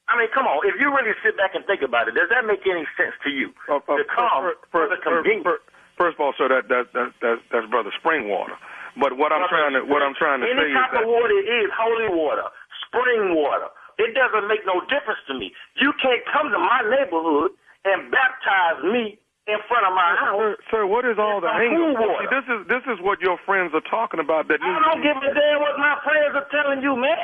I mean, come on. If you really sit back and think about it, does that make any sense to you? To come for the convenience? First of all, sir, that's Brother Springwater. But what I'm trying to say is any type of water is holy water, spring water. It doesn't make no difference to me. You can't come to my neighborhood and baptize me in front of my house. Sir, what is all the anger? This is what your friends are talking about. That I don't give a damn what my friends are telling you, man.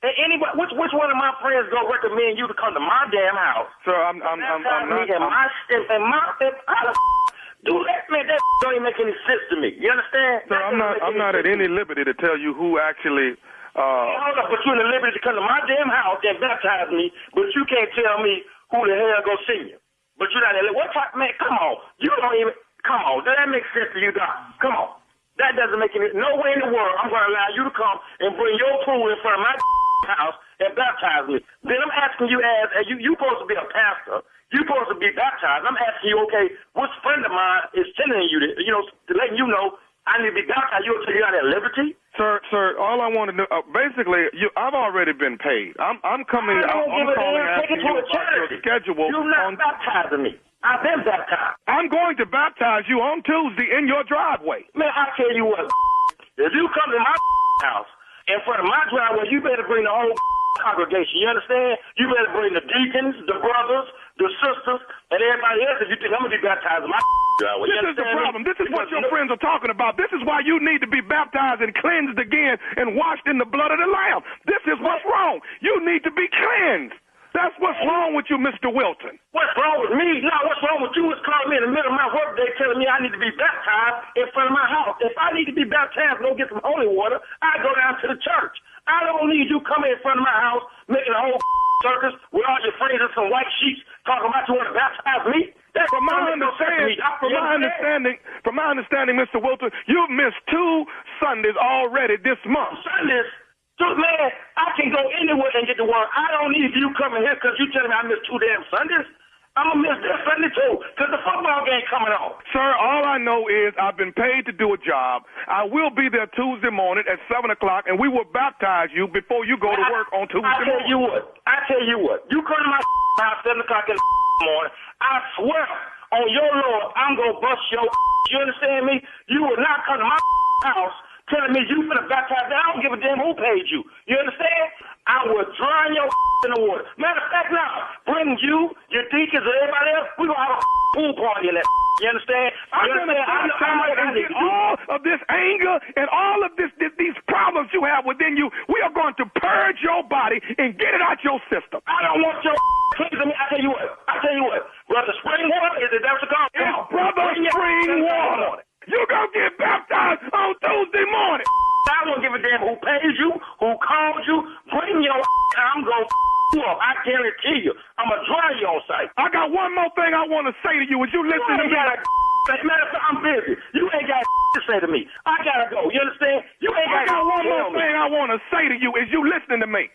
Anybody, which one of my friends gonna recommend you to come to my damn house? Sir, I'm not. Do that, man. That don't even make any sense to me. You understand? Sir, I'm not at any liberty to tell you who actually. Hold up, but you're in the liberty to come to my damn house and baptize me, but you can't tell me who the hell go see you. But you're not. What type, man? Come on. You don't even. Come on. Does that make sense to you, Doc? Come on. That doesn't make any. No way in the world I'm going to allow you to come and bring your pool in front of my house and baptize me. Then I'm asking you, as you supposed to be a pastor, you supposed to be baptized. I'm asking you, okay, which friend of mine is telling you that, to letting you know I need to be baptized? You'll tell you out at liberty? Sir, all I want to know, basically, I've already been paid. I'm calling asking you about your schedule. You're not baptizing me. I've been baptized. I'm going to baptize you on Tuesday in your driveway. Man, I tell you what, if you come to my house in front of my driveway, you better bring the whole congregation. You understand? You better bring the deacons, the brothers, the sisters, and everybody else if you think I'm going to be baptized in my driveway. This is the problem. This is what your friends are talking about. This is why you need to be baptized and cleansed again and washed in the blood of the Lamb. This is what's wrong. You need to be cleansed. That's what's wrong with you, Mr. Wilton. What's wrong with me? No, what's wrong with you is calling me in the middle of my workday telling me I need to be baptized in front of my house. If I need to be baptized and go get some holy water, I go down to the church. I don't need you coming in front of my house making a whole circus with all your friends and some white sheets talking about you want to baptize me. That's from my understanding, Mr. Wilton, you've missed 2 Sundays already this month. Sundays? So, man, I can go anywhere and get to work. I don't need you coming here because you telling me I missed 2 damn Sundays. I'm going to miss this Sunday, too, because the football game coming on. Sir, all I know is I've been paid to do a job. I will be there Tuesday morning at 7 o'clock, and we will baptize you before you go to work on Tuesday morning. I tell you what. You come to my house 7 o'clock in the morning, I swear on your Lord, I'm going to bust your You understand me? You will not come to my house telling me you finna baptize me. I don't give a damn who paid you. You understand? I will drown your in the water. Matter of fact, now, bring you, your deacons, and everybody else, we're going to have a pool party in that. You understand? I'm going to get all of this anger and all of these problems you have within you. We are going to purge your body and get it out your system. I don't want your please me. I tell you what. Brother Springwater, is it that what you call it? It's Brother Springwater. You gonna get baptized on Tuesday morning. I don't give a damn who pays you, who called you. Bring your I'm gonna you up. I guarantee you. I'm gonna dry you on site. I got one more thing I want to say to you. Is you listen to me? Matter of fact, I'm busy. You ain't got to say to me. I gotta go. You understand? I got one more thing I want to say to you. Is you listening to me?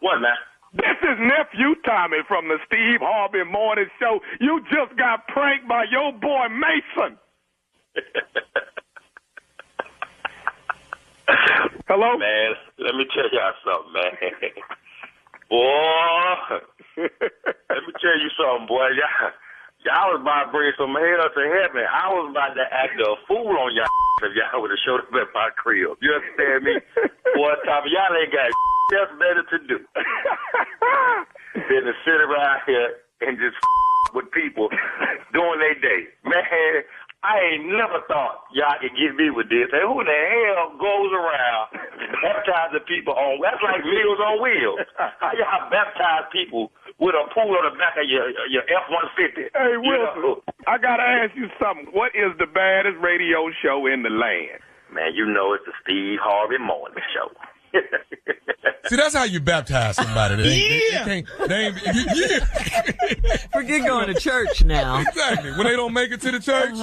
What, man? This is Nephew Tommy from the Steve Harvey Morning Show. You just got pranked by your boy Mason. Hello? Man, let me tell y'all something, man. Boy, let me tell you something, boy. Y'all was about to bring some hell to heaven. I was about to act a fool on y'all if y'all would have showed up at my crib. You understand me? Boy, Tommy, y'all ain't got else better to do than to sit around here and just with people doing their day. Man, I ain't never thought y'all could get me with this. And who the hell goes around baptizing people on, that's like Meals on Wheels. How y'all baptize people with a pool on the back of your F-150? Hey, Wilson, I got to ask you something. What is the baddest radio show in the land? Man, you know it's the Steve Harvey Morning Show. See, that's how you baptize somebody. Forget going to church now. Exactly. When they don't make it to the church,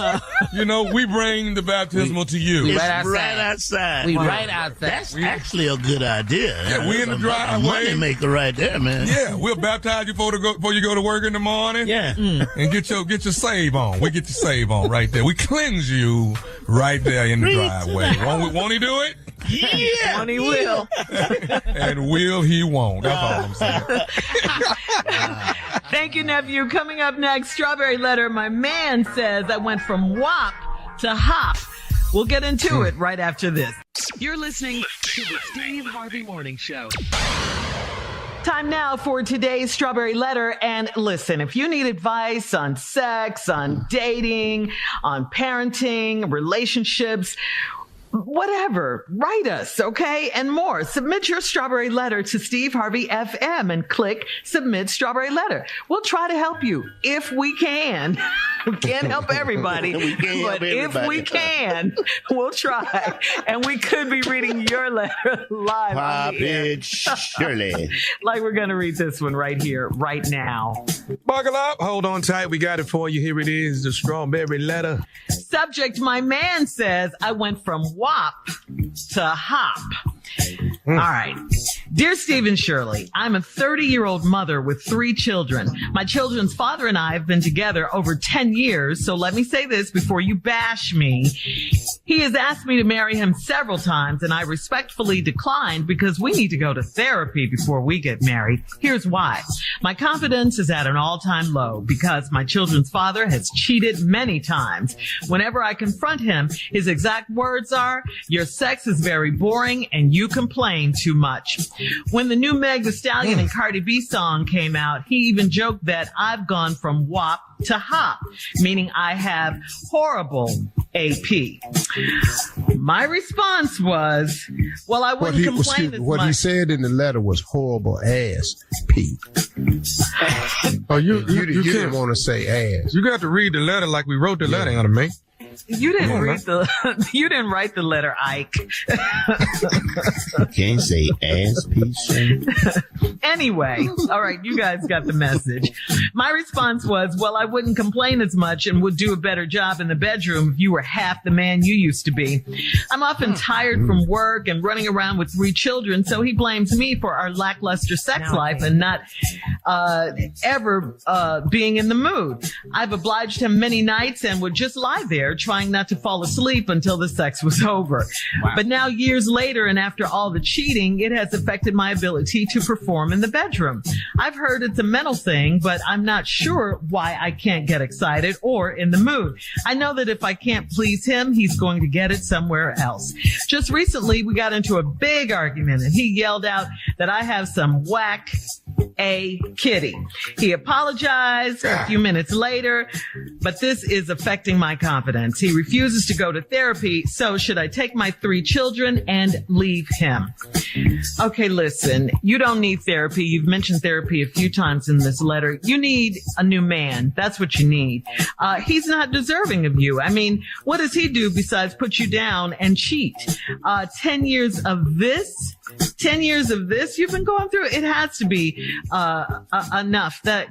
we bring the baptismal to you. It's right outside. We right outside. That's actually a good idea. Yeah, we in the driveway. Money maker right there, man. Yeah, we'll baptize you before you go to work in the morning. Yeah. And get your save on. We get your save on right there. We cleanse you right there in the driveway. Won't he do it? Yeah. Won't he will. And will he won't. That's all I'm saying. Thank you, nephew. Coming up next, Strawberry Letter. My man says I went from WAP to HOP. We'll get into it right after this. You're listening to the Steve Harvey Morning Show. Time now for today's Strawberry Letter. And listen, if you need advice on sex, on dating, on parenting, relationships, whatever, write us, okay? And more. Submit your Strawberry Letter to Steve Harvey FM and click Submit Strawberry Letter. We'll try to help you if we can. We can't help everybody, but if we can, we'll try. And we could be reading your letter live on the air. Shirley. Like we're going to read this one right here, right now. Buckle up. Hold on tight. We got it for you. Here it is, the Strawberry Letter. Subject, my man says, I went from WAP to HOP. All right. Dear Steve and Shirley, I'm a 30-year-old mother with 3 children. My children's father and I have been together over 10 years, so let me say this before you bash me. He has asked me to marry him several times, and I respectfully declined because we need to go to therapy before we get married. Here's why. My confidence is at an all-time low because my children's father has cheated many times. Whenever I confront him, his exact words are, your sex is very boring and you complain too much. When the new Meg Thee Stallion and Cardi B song came out, he even joked that I've gone from WAP to HOP, meaning I have horrible AP. My response was, well, I wouldn't complain as much. What he said in the letter was horrible ass P. Oh, you didn't want to say ass. You got to read the letter like we wrote the letter, Anna Mae. You didn't you didn't write the letter, Ike. Can't say ass piece. Anyway, all right, you guys got the message. My response was, well, I wouldn't complain as much and would do a better job in the bedroom if you were half the man you used to be. I'm often tired from work and running around with 3 children, so he blames me for our lackluster sex life and not ever being in the mood. I've obliged him many nights and would just lie there trying not to fall asleep until the sex was over. Wow. But now, years later, and after all the cheating, it has affected my ability to perform in the bedroom. I've heard it's a mental thing, but I'm not sure why I can't get excited or in the mood. I know that if I can't please him, he's going to get it somewhere else. Just recently, we got into a big argument, and he yelled out that I have some whack a kitty. He apologized a few minutes later, but this is affecting my confidence. He refuses to go to therapy, so should I take my 3 children and leave him? Okay, listen, you don't need therapy. You've mentioned therapy a few times in this letter. You need a new man. That's what you need. He's not deserving of you. I mean, what does he do besides put you down and cheat? 10 years of this? 10 years of this you've been going through? It has to be enough that,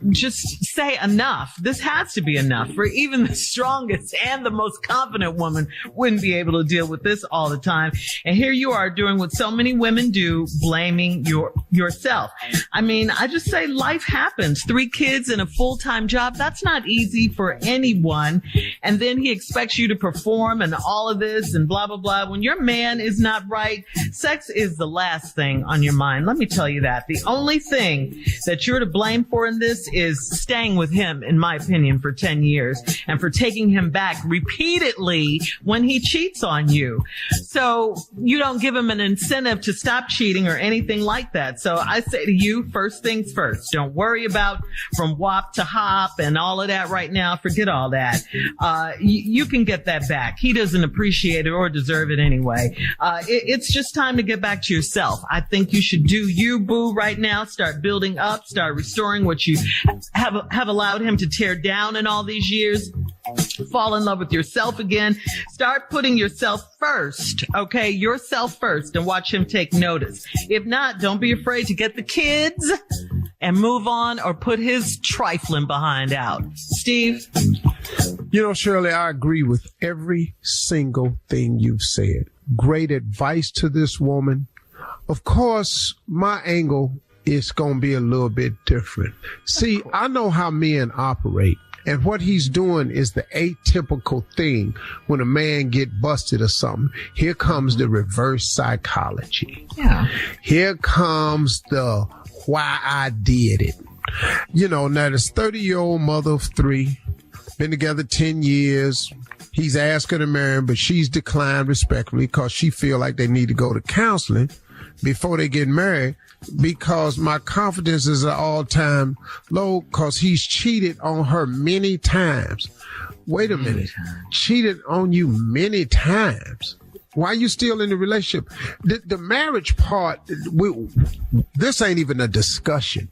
just say enough. This has to be enough for even the strongest and the most confident woman wouldn't be able to deal with this all the time. And here you are doing what so many women do, blaming yourself. I mean, I just say life happens. 3 kids and a full-time job. That's not easy for anyone. And then he expects you to perform and all of this and blah, blah, blah. When your man is not right, sex is the last thing on your mind. Let me tell you that. The only thing that you're to blame for in this is staying with him, in my opinion, for for 10 years and for taking him back repeatedly when he cheats on you. So you don't give him an incentive to stop cheating or anything like that. So I say to you, first things first. Don't worry about from WAP to HOP and all of that right now. Forget all that. You can get that back. He doesn't appreciate it or deserve it anyway. It's just time to get back to yourself. I think you should do you, boo, right now. Start building up, start restoring what you have allowed him to tear down in all these years. Fall in love with yourself again. Start putting yourself first, okay? Yourself first, and watch him take notice. If not, don't be afraid to get the kids and move on or put his trifling behind out. Steve? You know, Shirley, I agree with every single thing you've said. Great advice to this woman. Of course, my angle is going to be a little bit different. See, I know how men operate. And what he's doing is the atypical thing when a man get busted or something. Here comes the reverse psychology. Yeah. Here comes the why I did it. You know, now this 30-year-old mother of 3, been together 10 years. He's asked her to marry him, but she's declined respectfully because she feel like they need to go to counseling before they get married, because my confidence is at all-time low because he's cheated on her many times. Wait a minute. Cheated on you many times. Why are you still in the relationship? The marriage part, this ain't even a discussion.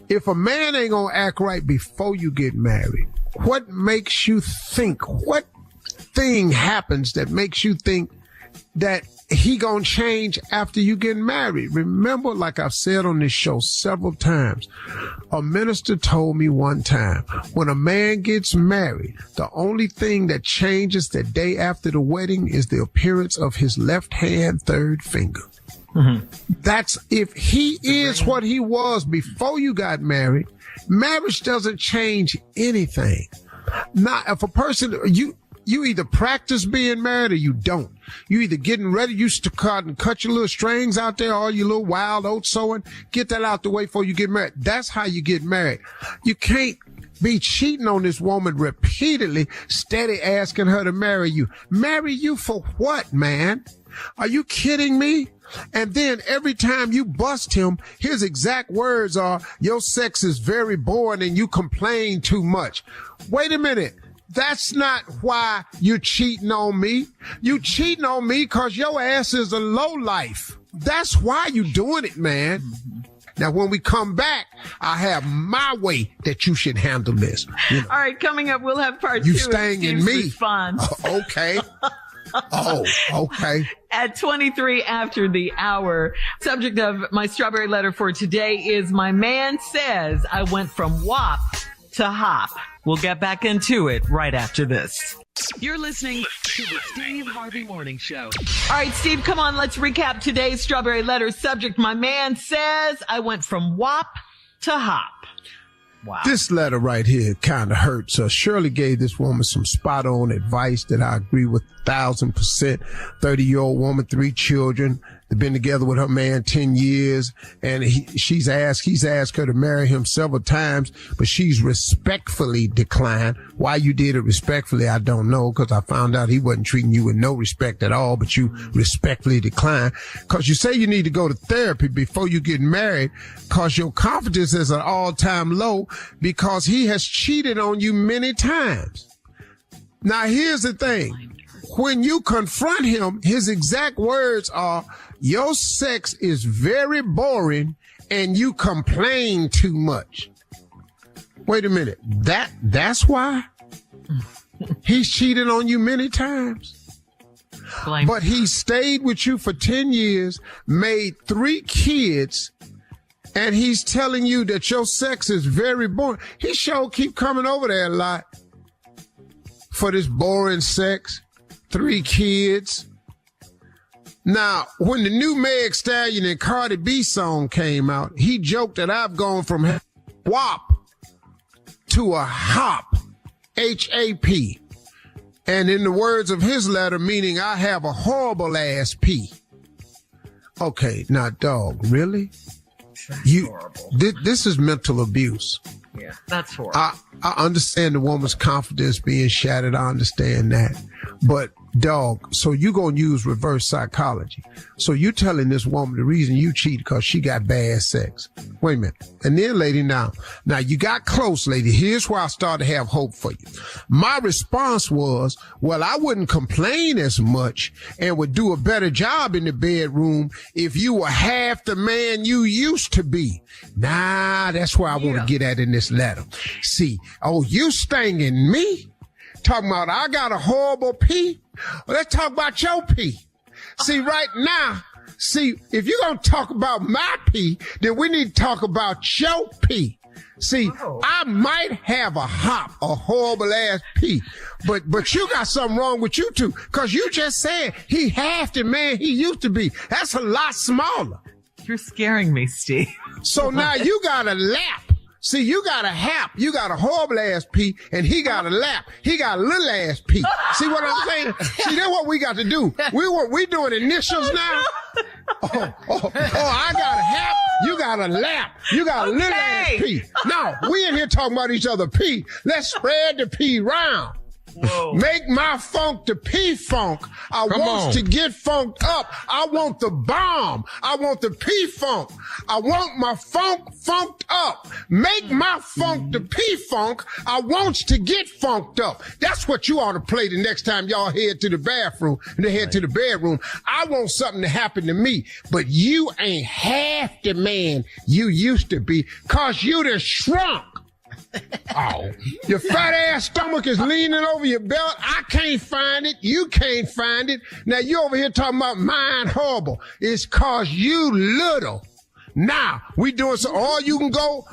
If a man ain't gonna act right before you get married, what makes you think, what thing happens that makes you think that he gonna change after you get married? Remember, like I've said on this show several times, a minister told me one time, when a man gets married, the only thing that changes the day after the wedding is the appearance of his left hand third finger. Mm-hmm. That's if he is what he was before you got married. Marriage doesn't change anything. Now, if a person, you either practice being married or you don't. You either getting ready, you cut your little strings out there, all your little wild oats sowing, get that out the way before you get married. That's how you get married. You can't be cheating on this woman repeatedly, steady asking her to marry you. Marry you for what, man? Are you kidding me? And then every time you bust him, his exact words are, your sex is very boring and you complain too much. Wait a minute. That's not why you're cheating on me. You cheating on me because your ass is a lowlife. That's why you doing it, man. Now, when we come back, I have my way that you should handle this. You know. All right, coming up, we'll have part 2. You staying in me. Response. Okay. Oh, okay. At 23 after the hour, subject of my strawberry letter for today is my man says I went from WAP to HOP. We'll get back into it right after this. You're listening to the Steve Harvey Morning Show. All right, Steve, come on. Let's recap today's strawberry letter subject. My man says I went from WAP to HOP. Wow. This letter right here kind of hurts. Shirley gave this woman some spot on advice that I agree with 1,000%. 30-year-old woman, 3 children. They've been together with her man 10 years, and he's asked her to marry him several times, but she's respectfully declined. Why you did it respectfully, I don't know, because I found out he wasn't treating you with no respect at all, but you respectfully declined. Because you say you need to go to therapy before you get married, because your confidence is at an all-time low, because he has cheated on you many times. Now, here's the thing. When you confront him, his exact words are, your sex is very boring and you complain too much. Wait a minute. That's why? He's cheated on you many times. But he stayed with you for 10 years, made 3 kids, and he's telling you that your sex is very boring. He sure keep coming over there a lot for this boring sex. 3 kids. Now, when the new Meg Stallion and Cardi B song came out, he joked that I've gone from WAP to a HOP, H-A-P. And in the words of his letter, meaning I have a horrible ass P. Okay, now, dog, really? horrible. This is mental abuse. Yeah, that's horrible. I understand the woman's confidence being shattered. I understand that. But, dog, so you going to use reverse psychology. So you telling this woman the reason you cheat because she got bad sex. Wait a minute. And then, lady, now you got close, lady. Here's where I started to have hope for you. My response was, well, I wouldn't complain as much and would do a better job in the bedroom if you were half the man you used to be. Nah, that's where I want to get at in this letter. See, you stinging me? Talking about I got a horrible pee? Well, let's talk about your pee. See, right now, if you're going to talk about my pee, then we need to talk about your pee. See, I might have a horrible ass pee, but you got something wrong with you two, because you just said he half the man he used to be. That's a lot smaller. You're scaring me, Steve. So now you got a lap. See, you got a hap. You got a horrible ass pee, and he got a lap. He got a little ass pee. See what I'm saying? See, that's what we got to do. We doing initials now. I got a hap. You got a lap. You got a little ass pee. No, we in here talking about each other pee. Let's spread the pee round. Whoa. Make my funk the P-funk. I want to get funked up. I want the bomb. I want the P-funk. I want my funk funked up. Make my funk the P-funk. I want to get funked up. That's what you ought to play the next time y'all head to the bathroom and head to the bedroom. I want something to happen to me, but you ain't half the man you used to be, 'cause you done shrunk. Your fat ass stomach is leaning over your belt. I can't find it. You can't find it. Now you over here talking about mine horrible. It's 'cause you little. Now we doing so all you can go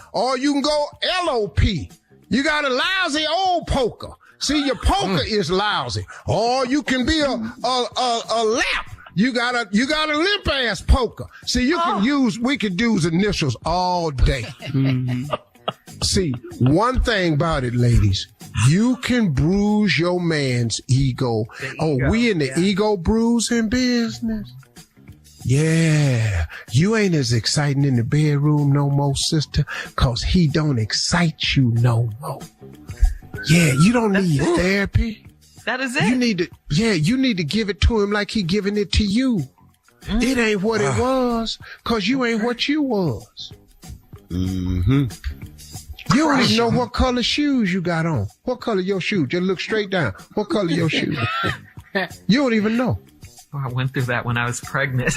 LOP. You got a lousy old poker. See, your poker is lousy. Or you can be a lap. You got a limp ass poker. See, we could use initials all day. Mm-hmm. See, one thing about it, ladies, you can bruise your man's ego. We in the ego bruising business? Yeah. You ain't as exciting in the bedroom no more, sister, 'cause he don't excite you no more. Yeah, you don't need therapy. That is it. You need to give it to him like he giving it to you. It ain't what it was, 'cause you ain't what you was. Mm-hmm. You don't even know what color shoes you got on. What color your shoes? Just look straight down. What color your shoes? You don't even know. Oh, I went through that when I was pregnant.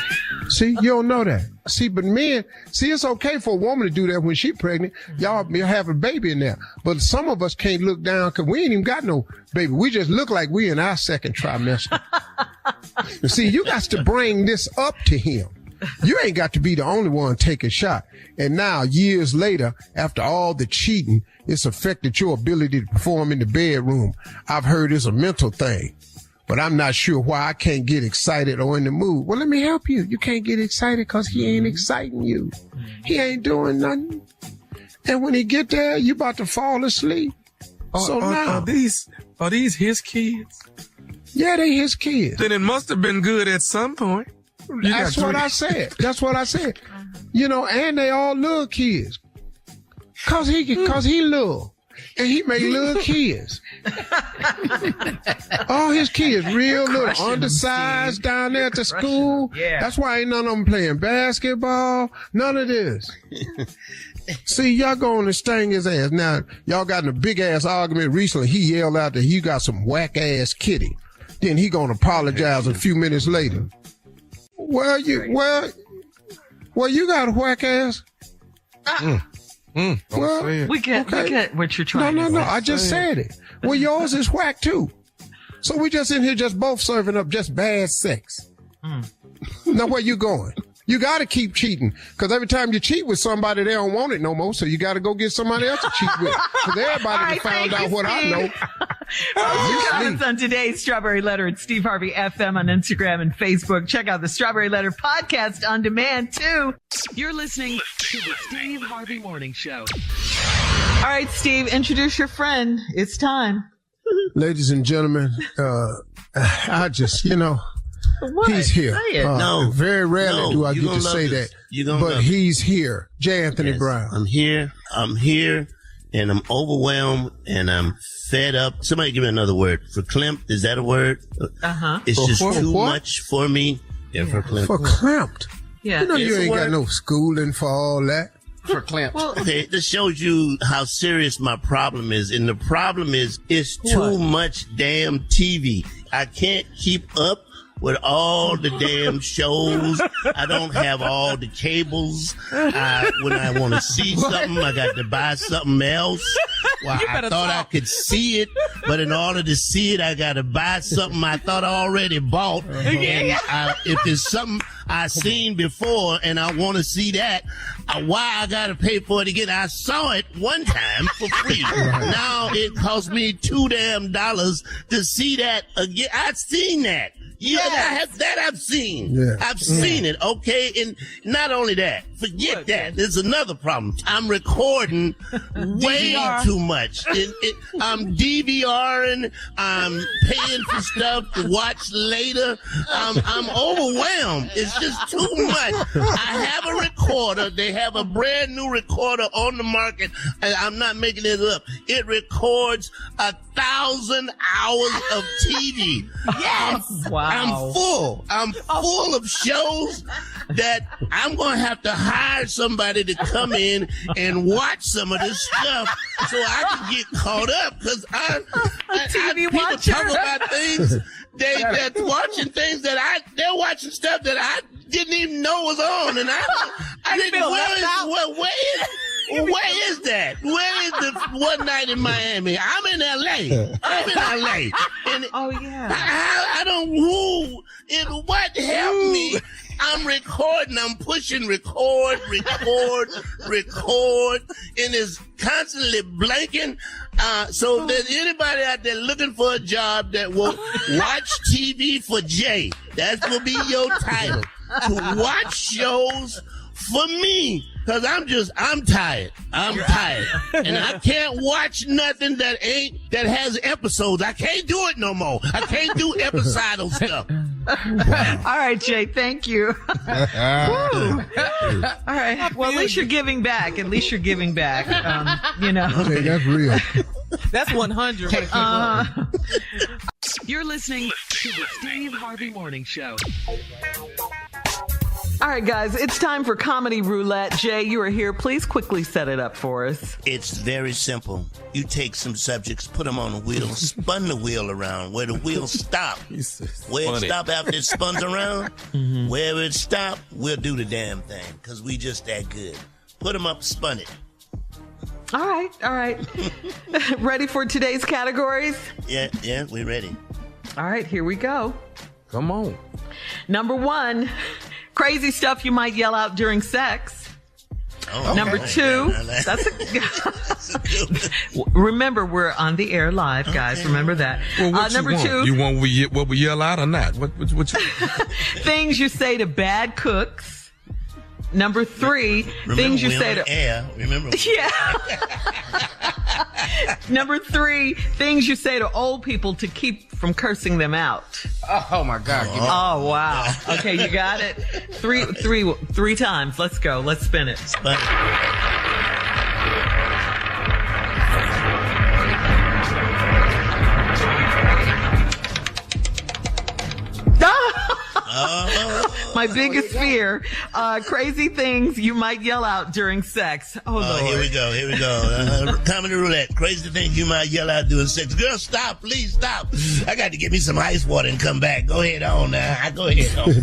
See, you don't know that. See, but men, it's okay for a woman to do that when she's pregnant. Y'all have a baby in there. But some of us can't look down because we ain't even got no baby. We just look like we in our second trimester. See, you got to bring this up to him. You ain't got to be the only one taking a shot. And now, years later, after all the cheating, it's affected your ability to perform in the bedroom. I've heard it's a mental thing, but I'm not sure why I can't get excited or in the mood. Well, let me help you. You can't get excited 'cause he ain't exciting you. He ain't doing nothing. And when he get there, you about to fall asleep. Are these his kids? Yeah, they his kids. Then it must have been good at some point. That's what I said. You know, and they all little kids. 'Cause he little. And he make little kids. All his kids real little, undersized down there at the school. Yeah. That's why ain't none of them playing basketball. None of this. See, y'all going to sting his ass. Now, y'all got in a big ass argument recently. He yelled out that you got some whack ass kitty. Then he gonna apologize a few minutes later. Well, you got a whack ass. Well, we get what you're trying to say. No, I just said it. Well, yours is whack too. So we just in here just both serving up just bad sex. Now where you going? You got to keep cheating, because every time you cheat with somebody, they don't want it no more. So you got to go get somebody else to cheat with. Because everybody found out what I know. Your comments on today's Strawberry Letter at Steve Harvey FM on Instagram and Facebook. Check out the Strawberry Letter podcast on demand too. You're listening to the Steve Harvey Morning Show. All right, Steve, introduce your friend. It's time. Ladies and gentlemen, I just, What? He's here. Say it. No. Very rarely do I you get gonna to love say this. that. You gonna But love he's here. J. Anthony Yes, Brown. I'm here, and I'm overwhelmed, and I'm fed up. Somebody give me another word. Verklempt, is that a word? Uh-huh. It's just For too what? much for me. Yeah, verklempt. Verklempt. Yeah. You know you It's a ain't got word. no schooling for all that. Verklempt. Well, Okay, this shows you how serious my problem is. And the problem is, it's too much damn TV. I can't keep up with all the damn shows. I don't have all the cables. When I want to see something, I got to buy something else. Well, I thought I could see it, but in order to see it, I got to buy something I thought I already bought. And if it's something I seen before and I want to see that, why I got to pay for it again? I saw it one time for free. Now it costs me $2 to see that again. I've seen that. Yeah, I've seen. Yeah. I've seen it, okay? And not only that, forget that. There's another problem. I'm recording way too much. I'm DVRing. I'm paying for stuff to watch later. I'm overwhelmed. It's just too much. I have a recorder. They have a brand new recorder on the market. And I'm not making it up. It records 1,000 hours of TV. yes. Wow. I'm full. I'm full of shows that I'm going to have to hire somebody to come in and watch some of this stuff so I can get caught up, because people talk about things. They're watching things they're watching stuff that I didn't even know was on, and I didn't. Where is that? Where is the one night in Miami? I'm in LA. And Oh, yeah. I don't what help me? I'm recording. I'm pushing record, and it's constantly blanking. So there's anybody out there looking for a job that will watch TV for Jay. That will be your title. To watch shows for me. Cause I'm tired. I'm tired. And I can't watch nothing that has episodes. I can't do it no more. I can't do episodal stuff. All right, Jay, thank you. All right. Well, at least you're giving back. At least you're giving back. You know. Okay, that's real. That's 100. You're listening to the Steve Harvey Morning Show. All right, guys, it's time for Comedy Roulette. Jay, you are here. Please quickly set it up for us. It's very simple. You take some subjects, put them on a wheel, spun the wheel around where the wheel stop. Where it stop after it spuns around, wherever it stop, we'll do the damn thing, because we just that good. Put them up, spun it. All right. Ready for today's categories? Yeah, we're ready. All right, here we go. Come on. Number 1, crazy stuff you might yell out during sex. Oh, Number 2, that's a remember, we're on the air live, guys. Okay. Remember that. Well, number 2, you want what we yell out or not? What you things you say to bad cooks. Number 3, things you say to air. Remember? Yeah. Number 3, things you say to old people to keep from cursing them out. Oh my God! Oh wow. Okay, you got it. Three times. Let's go. Let's spin it. Spin it. My biggest fear, crazy things you might yell out during sex. Oh, Lord. Here we go. Comedy Roulette. Crazy things you might yell out during sex. Girl, stop. Please stop. I got to get me some ice water and come back. Go ahead on now. Go ahead on.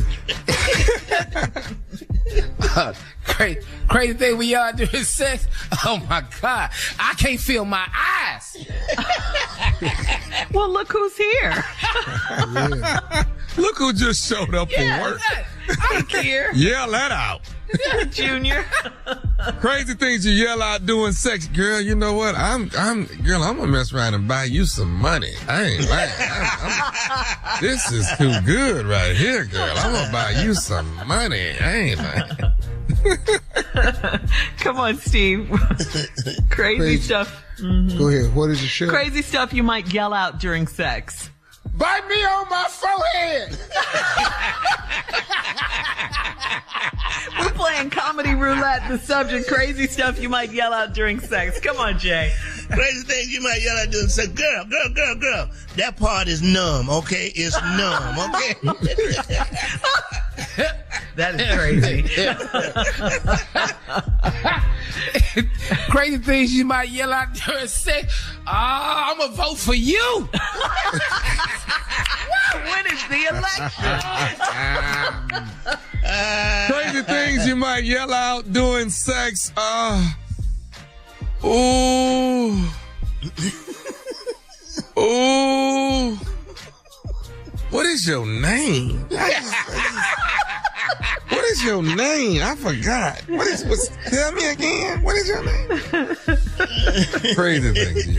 Crazy thing we yell out during sex? Oh, my God. I can't feel my eyes. Well, look who's here. Yeah. Look who just showed up for work. I don't care. Yell that out. Junior. Crazy things you yell out doing sex, girl. You know what? I'm gonna mess around and buy you some money. I ain't lying. This is too good right here, girl. I'm gonna buy you some money. I ain't lying. Come on, Steve. Crazy stuff. Mm-hmm. Go ahead. What is the show? Crazy stuff you might yell out during sex. Bite me on my forehead. Roulette, the subject, crazy stuff you might yell out during sex. Come on, Jay. Crazy things you might yell out during sex. Girl. That part is numb, okay? It's numb, okay? That is crazy. Crazy things you might yell out during sex. I'm going to vote for you. When is the election? Crazy things you might yell out during sex. Ooh. What is your name? What is your name? I forgot. Tell me again. What is your name? Crazy things.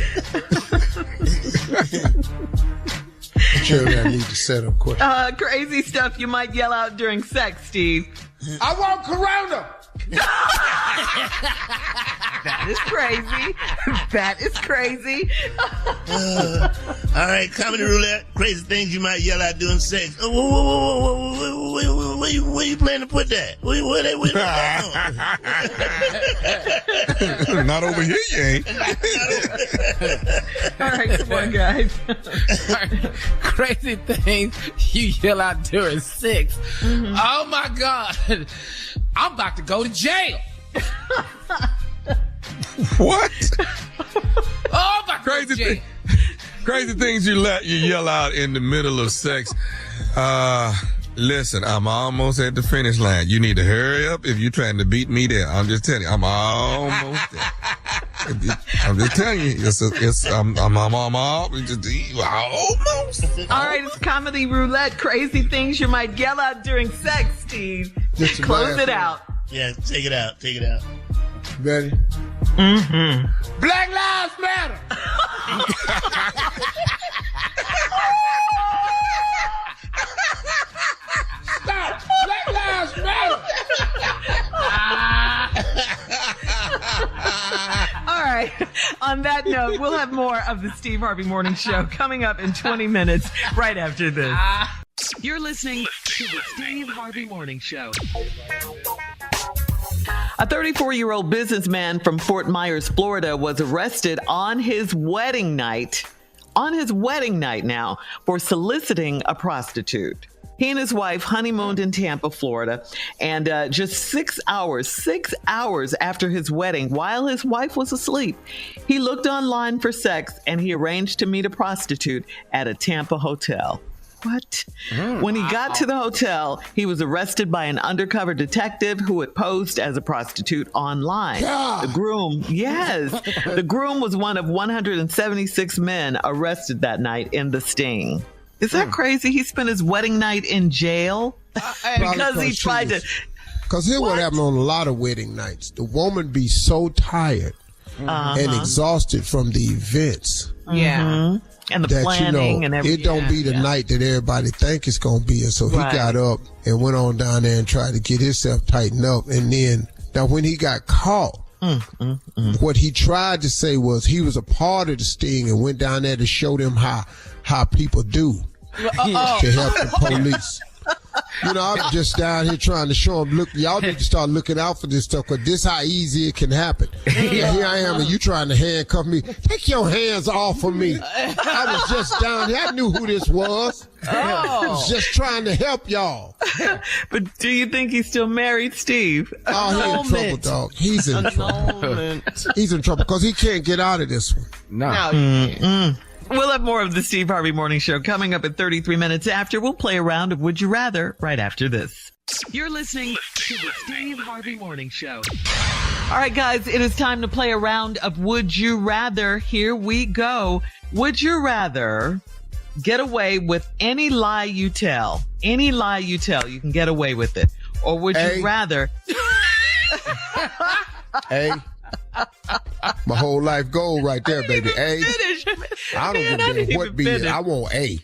Sure, I need to set up questions. Crazy stuff you might yell out during sex, Steve. I want Corona. That is crazy. That is crazy. All right, comedy roulette. Crazy things you might yell out during sex. Where you plan to put that? Where they Not over here, you ain't. All right, come on, guys. Crazy things you yell out during sex. Mm-hmm. Oh my God. I'm about to go to jail. What? Oh my God. Crazy things you yell out in the middle of sex. Listen, I'm almost at the finish line. You need to hurry up if you're trying to beat me there. I'm just telling you, I'm almost there. I'm just telling you, I'm almost. All right, it's comedy roulette. Crazy things you might yell out during sex, Steve. Close it out. Yeah, take it out. Ready? Mm-hmm. Black Lives Matter. Stop. Black Lives Matter. All right. On that note, we'll have more of the Steve Harvey Morning Show coming up in 20 minutes right after this. You're listening to the Steve Harvey Morning Show. A 34-year-old businessman from Fort Myers, Florida, was arrested on his wedding night now, for soliciting a prostitute. He and his wife honeymooned in Tampa, Florida, and just 6 hours after his wedding, while his wife was asleep, he looked online for sex and he arranged to meet a prostitute at a Tampa hotel. What? When he got to the hotel, he was arrested by an undercover detective who had posed as a prostitute online. The groom was one of 176 men arrested that night in the sting. Is that crazy? He spent his wedding night in jail because he tried to. Because here's what happened on a lot of wedding nights. The woman be so tired and exhausted from the events. Yeah. And the planning and everything. It don't be the night that everybody think it's going to be. And so he got up and went on down there and tried to get himself tightened up. And then, now when he got caught, what he tried to say was he was a part of the sting and went down there to show them how people do to help the police. You know, I'm just down here trying to show them, look, y'all need to start looking out for this stuff, because this how easy it can happen. Yeah, here I am, and you trying to handcuff me. Take your hands off of me. I was just down here. I knew who this was. I was just trying to help y'all. But do you think he's still married, Steve? Oh, he's in trouble, dog. He's in trouble. He's in trouble because he can't get out of this one. No. We'll have more of the Steve Harvey Morning Show coming up at 33 minutes after. We'll play a round of Would You Rather right after this. You're listening to the Steve Harvey Morning Show. All right, guys, it is time to play a round of Would You Rather. Here we go. Would you rather get away with any lie you tell? Any lie you tell, you can get away with it. Or would you rather... My whole life goal right there, baby. I don't give a damn what be it. I want A.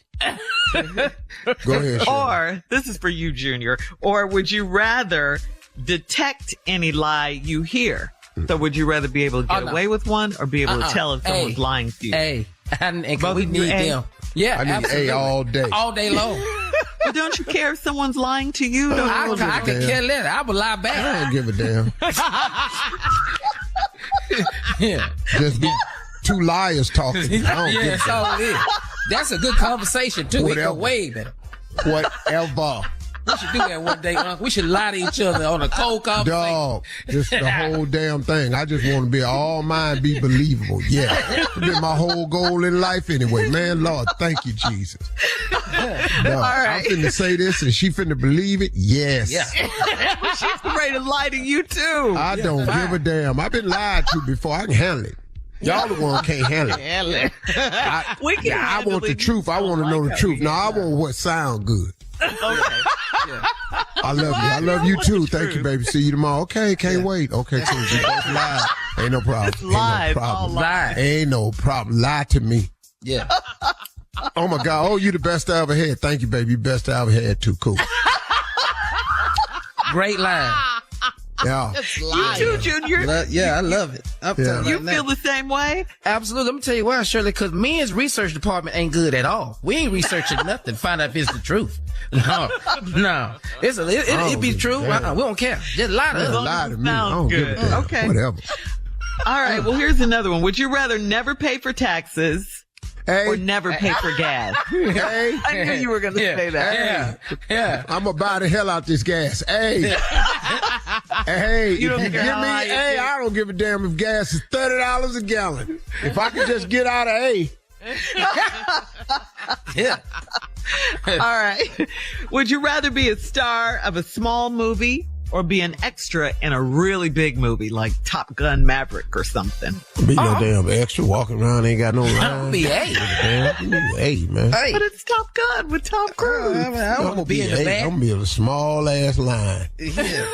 Go ahead, Shirley. Or, this is for you, Junior, or would you rather detect any lie you hear? So would you rather be able to get away with one or be able to tell if someone's lying to you? And we need them. Yeah, I need absolutely. A all day. All day long. But don't you care if someone's lying to you? I can care less. I would lie back. I don't give a damn. Yeah. Just be two liars talking. I don't give a That's damn. all it is. That's a good conversation, too. It Whatever. go way better. Whatever. We should do that one day, Uncle. We should lie to each other on a cold conversation. Dog, just the whole damn thing. I just want to be all mine, be believable. Yeah, it's been my whole goal in life anyway. Man, Lord, thank you, Jesus. Dog, I'm finna say this and she finna believe it. Yes. Yeah. She's ready to lie to you too. I don't give a damn. I've been lied to before. I can handle it. Y'all the one can't handle it. I want the truth. I want to know the truth. No, I want what sound good. Okay. I love you. I love you too. Thank you, baby. See you tomorrow. Okay, can't wait. Okay, cool. We both live. Ain't no problem. It's live. Ain't no problem. Live. Ain't no problem. Lie to me. Yeah. Oh my God. Oh, you the best I ever had. Thank you, baby. You best I ever had too. Cool. Great line. Yeah. You too, Junior. Yeah, I love it. You feel the same way? Absolutely. Let me tell you why, Shirley, because men's research department ain't good at all. We ain't researching nothing to find out if it's the truth. No. It be true. We don't care. Just lie to us. Lie to me. I don't give a damn. Okay. Whatever. All right. Well, here's another one. Would you rather never pay for taxes or never pay for gas? Hey. I knew you were going to say that. Yeah. I'm going to buy the hell out this gas. Hey. Hey, You don't if you care give how me high it A, is. I don't give a damn if gas is $30 a gallon. If I could just get out of A. Yeah. All right. Would you rather be a star of a small movie or be an extra in a really big movie like Top Gun Maverick or something? Be no damn extra walking around, ain't got no line. Be A. Hey, man. Hey. But it's Top Gun with Tom Cruise. I want to be in the I'm back. gonna be in a small ass line. Yeah.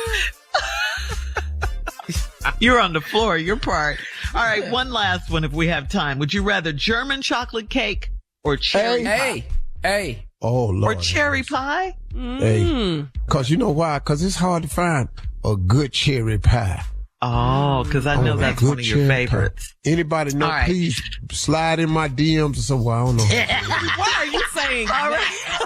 You're on the floor. Your part. All right. One last one if we have time. Would you rather German chocolate cake or cherry pie? Hey. Oh, Lord. Or cherry pie? Hey. Cause you know why? Cause it's hard to find a good cherry pie. Oh, because I know that's one of your favorites. Anybody know, right. please slide in my DMs or something. I don't know. What are you saying? All right.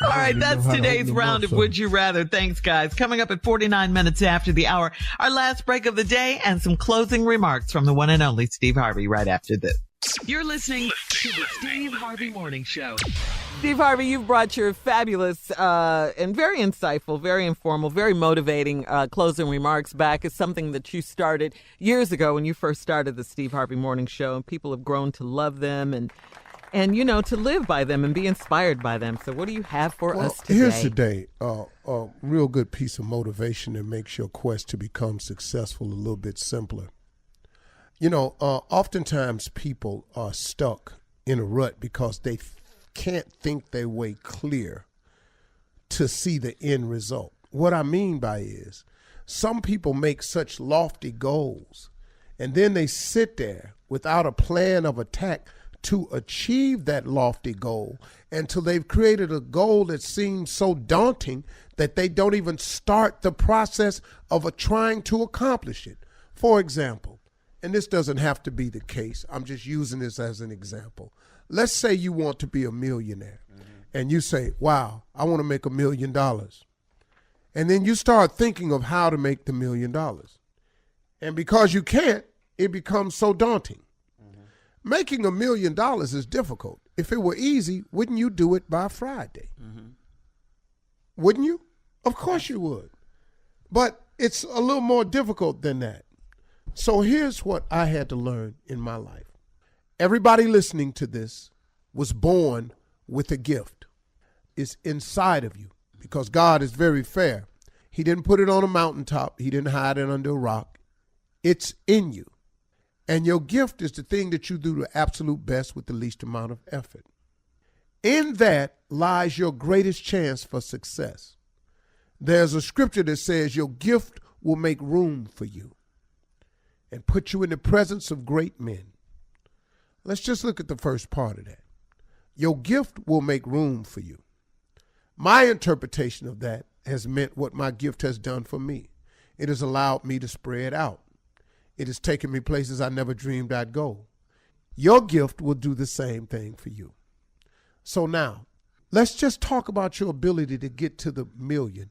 All right, that's today's round of Would You Rather. Thanks, guys. Coming up at 49 minutes after the hour, our last break of the day and some closing remarks from the one and only Steve Harvey right after this. You're listening to the Steve Harvey Morning Show. Steve Harvey, you've brought your fabulous and very insightful, very informal, very motivating closing remarks back. It's something that you started years ago when you first started the Steve Harvey Morning Show, and people have grown to love them and you know, to live by them and be inspired by them. So what do you have for us today? Here's today a real good piece of motivation that makes your quest to become successful a little bit simpler. You know, oftentimes people are stuck in a rut because they can't think their way clear to see the end result. What I mean by is some people make such lofty goals and then they sit there without a plan of attack to achieve that lofty goal until they've created a goal that seems so daunting that they don't even start the process of trying to accomplish it. For example, and this doesn't have to be the case, I'm just using this as an example. Let's say you want to be a millionaire and you say, wow, I want to make $1 million. And then you start thinking of how to make the $1 million. And because you can't, it becomes so daunting. Making $1 million is difficult. If it were easy, wouldn't you do it by Friday? Wouldn't you? Of course you would. But it's a little more difficult than that. So here's what I had to learn in my life. Everybody listening to this was born with a gift. It's inside of you because God is very fair. He didn't put it on a mountaintop. He didn't hide it under a rock. It's in you. And your gift is the thing that you do the absolute best with the least amount of effort. In that lies your greatest chance for success. There's a scripture that says your gift will make room for you and put you in the presence of great men. Let's just look at the first part of that. Your gift will make room for you. My interpretation of that has meant what my gift has done for me. It has allowed me to spread out. It has taken me places I never dreamed I'd go. Your gift will do the same thing for you. So now, let's just talk about your ability to get to the million.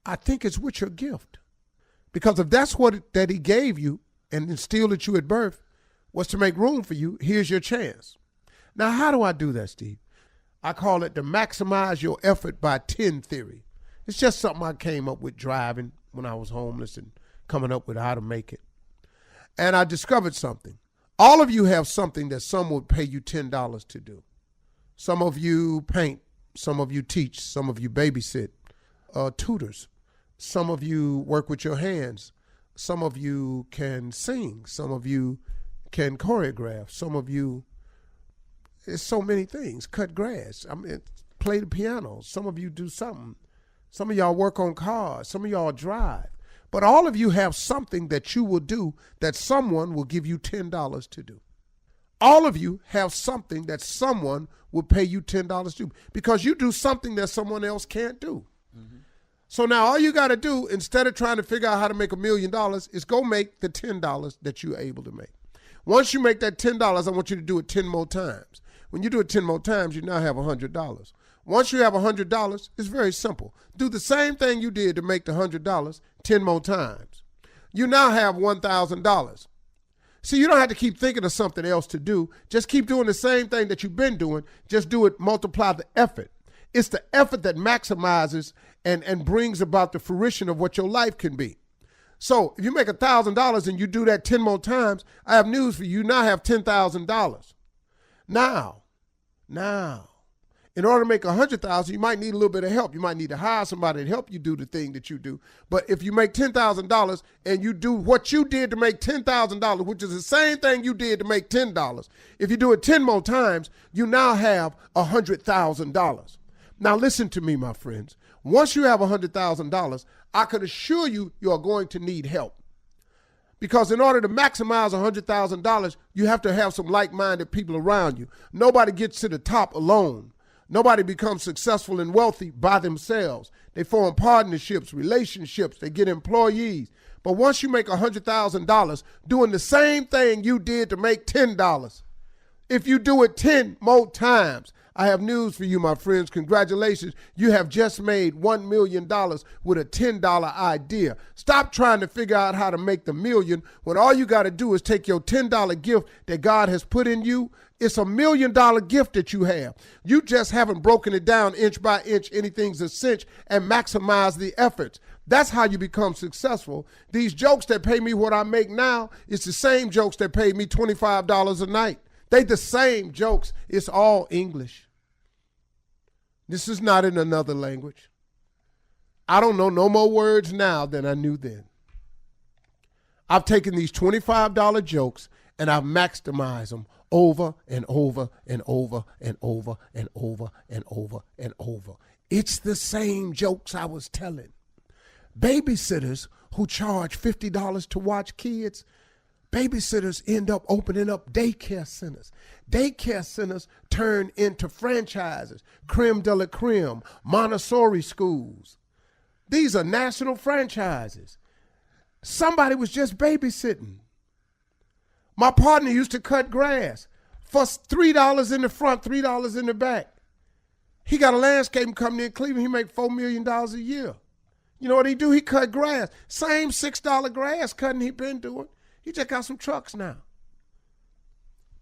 I think it's with your gift. Because if that's what that he gave you and instilled at you at birth was to make room for you, here's your chance. Now, how do I do that, Steve? I call it the maximize your effort by 10 theory. It's just something I came up with driving when I was homeless and coming up with how to make it. And I discovered something. All of you have something that someone would pay you $10 to do. Some of you paint, some of you teach, some of you babysit, tutors. Some of you work with your hands. Some of you can sing. Some of you can choreograph. Some of you, it's so many things. Cut grass. I mean, play the piano. Some of you do something. Some of y'all work on cars. Some of y'all drive. But all of you have something that you will do that someone will give you $10 to do. All of you have something that someone will pay you $10 to do because you do something that someone else can't do. Mm-hmm. So now all you got to do, instead of trying to figure out how to make $1 million, is go make the $10 that you're able to make. Once you make that $10, I want you to do it 10 more times. When you do it 10 more times, you now have $100. Once you have $100, it's very simple. Do the same thing you did to make the $100 10 more times. You now have $1,000. See, you don't have to keep thinking of something else to do. Just keep doing the same thing that you've been doing. Just do it, multiply the effort. It's the effort that maximizes and brings about the fruition of what your life can be. So if you make $1,000 and you do that 10 more times, I have news for you. You now have $10,000. Now, in order to make $100,000, you might need a little bit of help. You might need to hire somebody to help you do the thing that you do. But if you make $10,000 and you do what you did to make $10,000, which is the same thing you did to make $10, if you do it 10 more times, you now have $100,000. Now listen to me, my friends. Once you have $100,000, I can assure you, you are going to need help. Because in order to maximize $100,000, you have to have some like-minded people around you. Nobody gets to the top alone. Nobody becomes successful and wealthy by themselves. They form partnerships, relationships, they get employees. But once you make $100,000 doing the same thing you did to make $10, if you do it 10 more times, I have news for you, my friends. Congratulations. You have just made $1 million with a $10 idea. Stop trying to figure out how to make the million when all you got to do is take your $10 gift that God has put in you. It's $1 million gift that you have. You just haven't broken it down inch by inch, anything's a cinch, and maximize the efforts. That's how you become successful. These jokes that pay me what I make now, it's the same jokes that paid me $25 a night. They the same jokes. It's all English. This is not in another language. I don't know no more words now than I knew then. I've taken these $25 jokes and I've maximized them over and over and over and over and over and over and over. It's the same jokes I was telling. Babysitters who charge $50 to watch kids, babysitters end up opening up daycare centers. Daycare centers turn into franchises, creme de la creme, Montessori schools. These are national franchises. Somebody was just babysitting. My partner used to cut grass for $3 in the front, $3 in the back. He got a landscaping company in Cleveland. He make $4 million a year. You know what he do? He cut grass. Same $6 grass cutting he been doing. He just got some trucks now.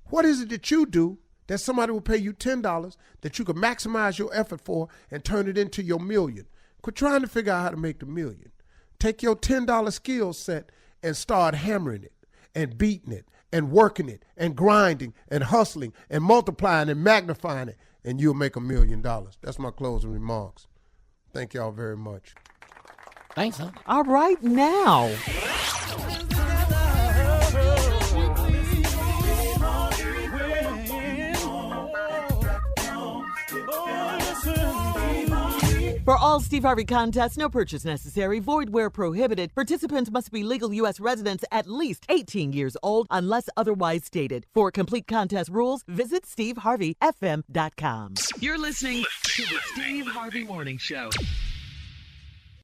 What is it that you do that somebody will pay you $10 that you can maximize your effort for and turn it into your million? Quit trying to figure out how to make the million. Take your $10 skill set and start hammering it and beating it and working it and grinding and hustling and multiplying and magnifying it, and you'll make $1 million. That's my closing remarks. Thank y'all very much. Thanks, huh? All right, now. For all Steve Harvey contests, no purchase necessary, void where prohibited. Participants must be legal U.S. residents at least 18 years old unless otherwise stated. For complete contest rules, visit SteveHarveyFM.com. You're listening to the Steve Harvey Morning Show.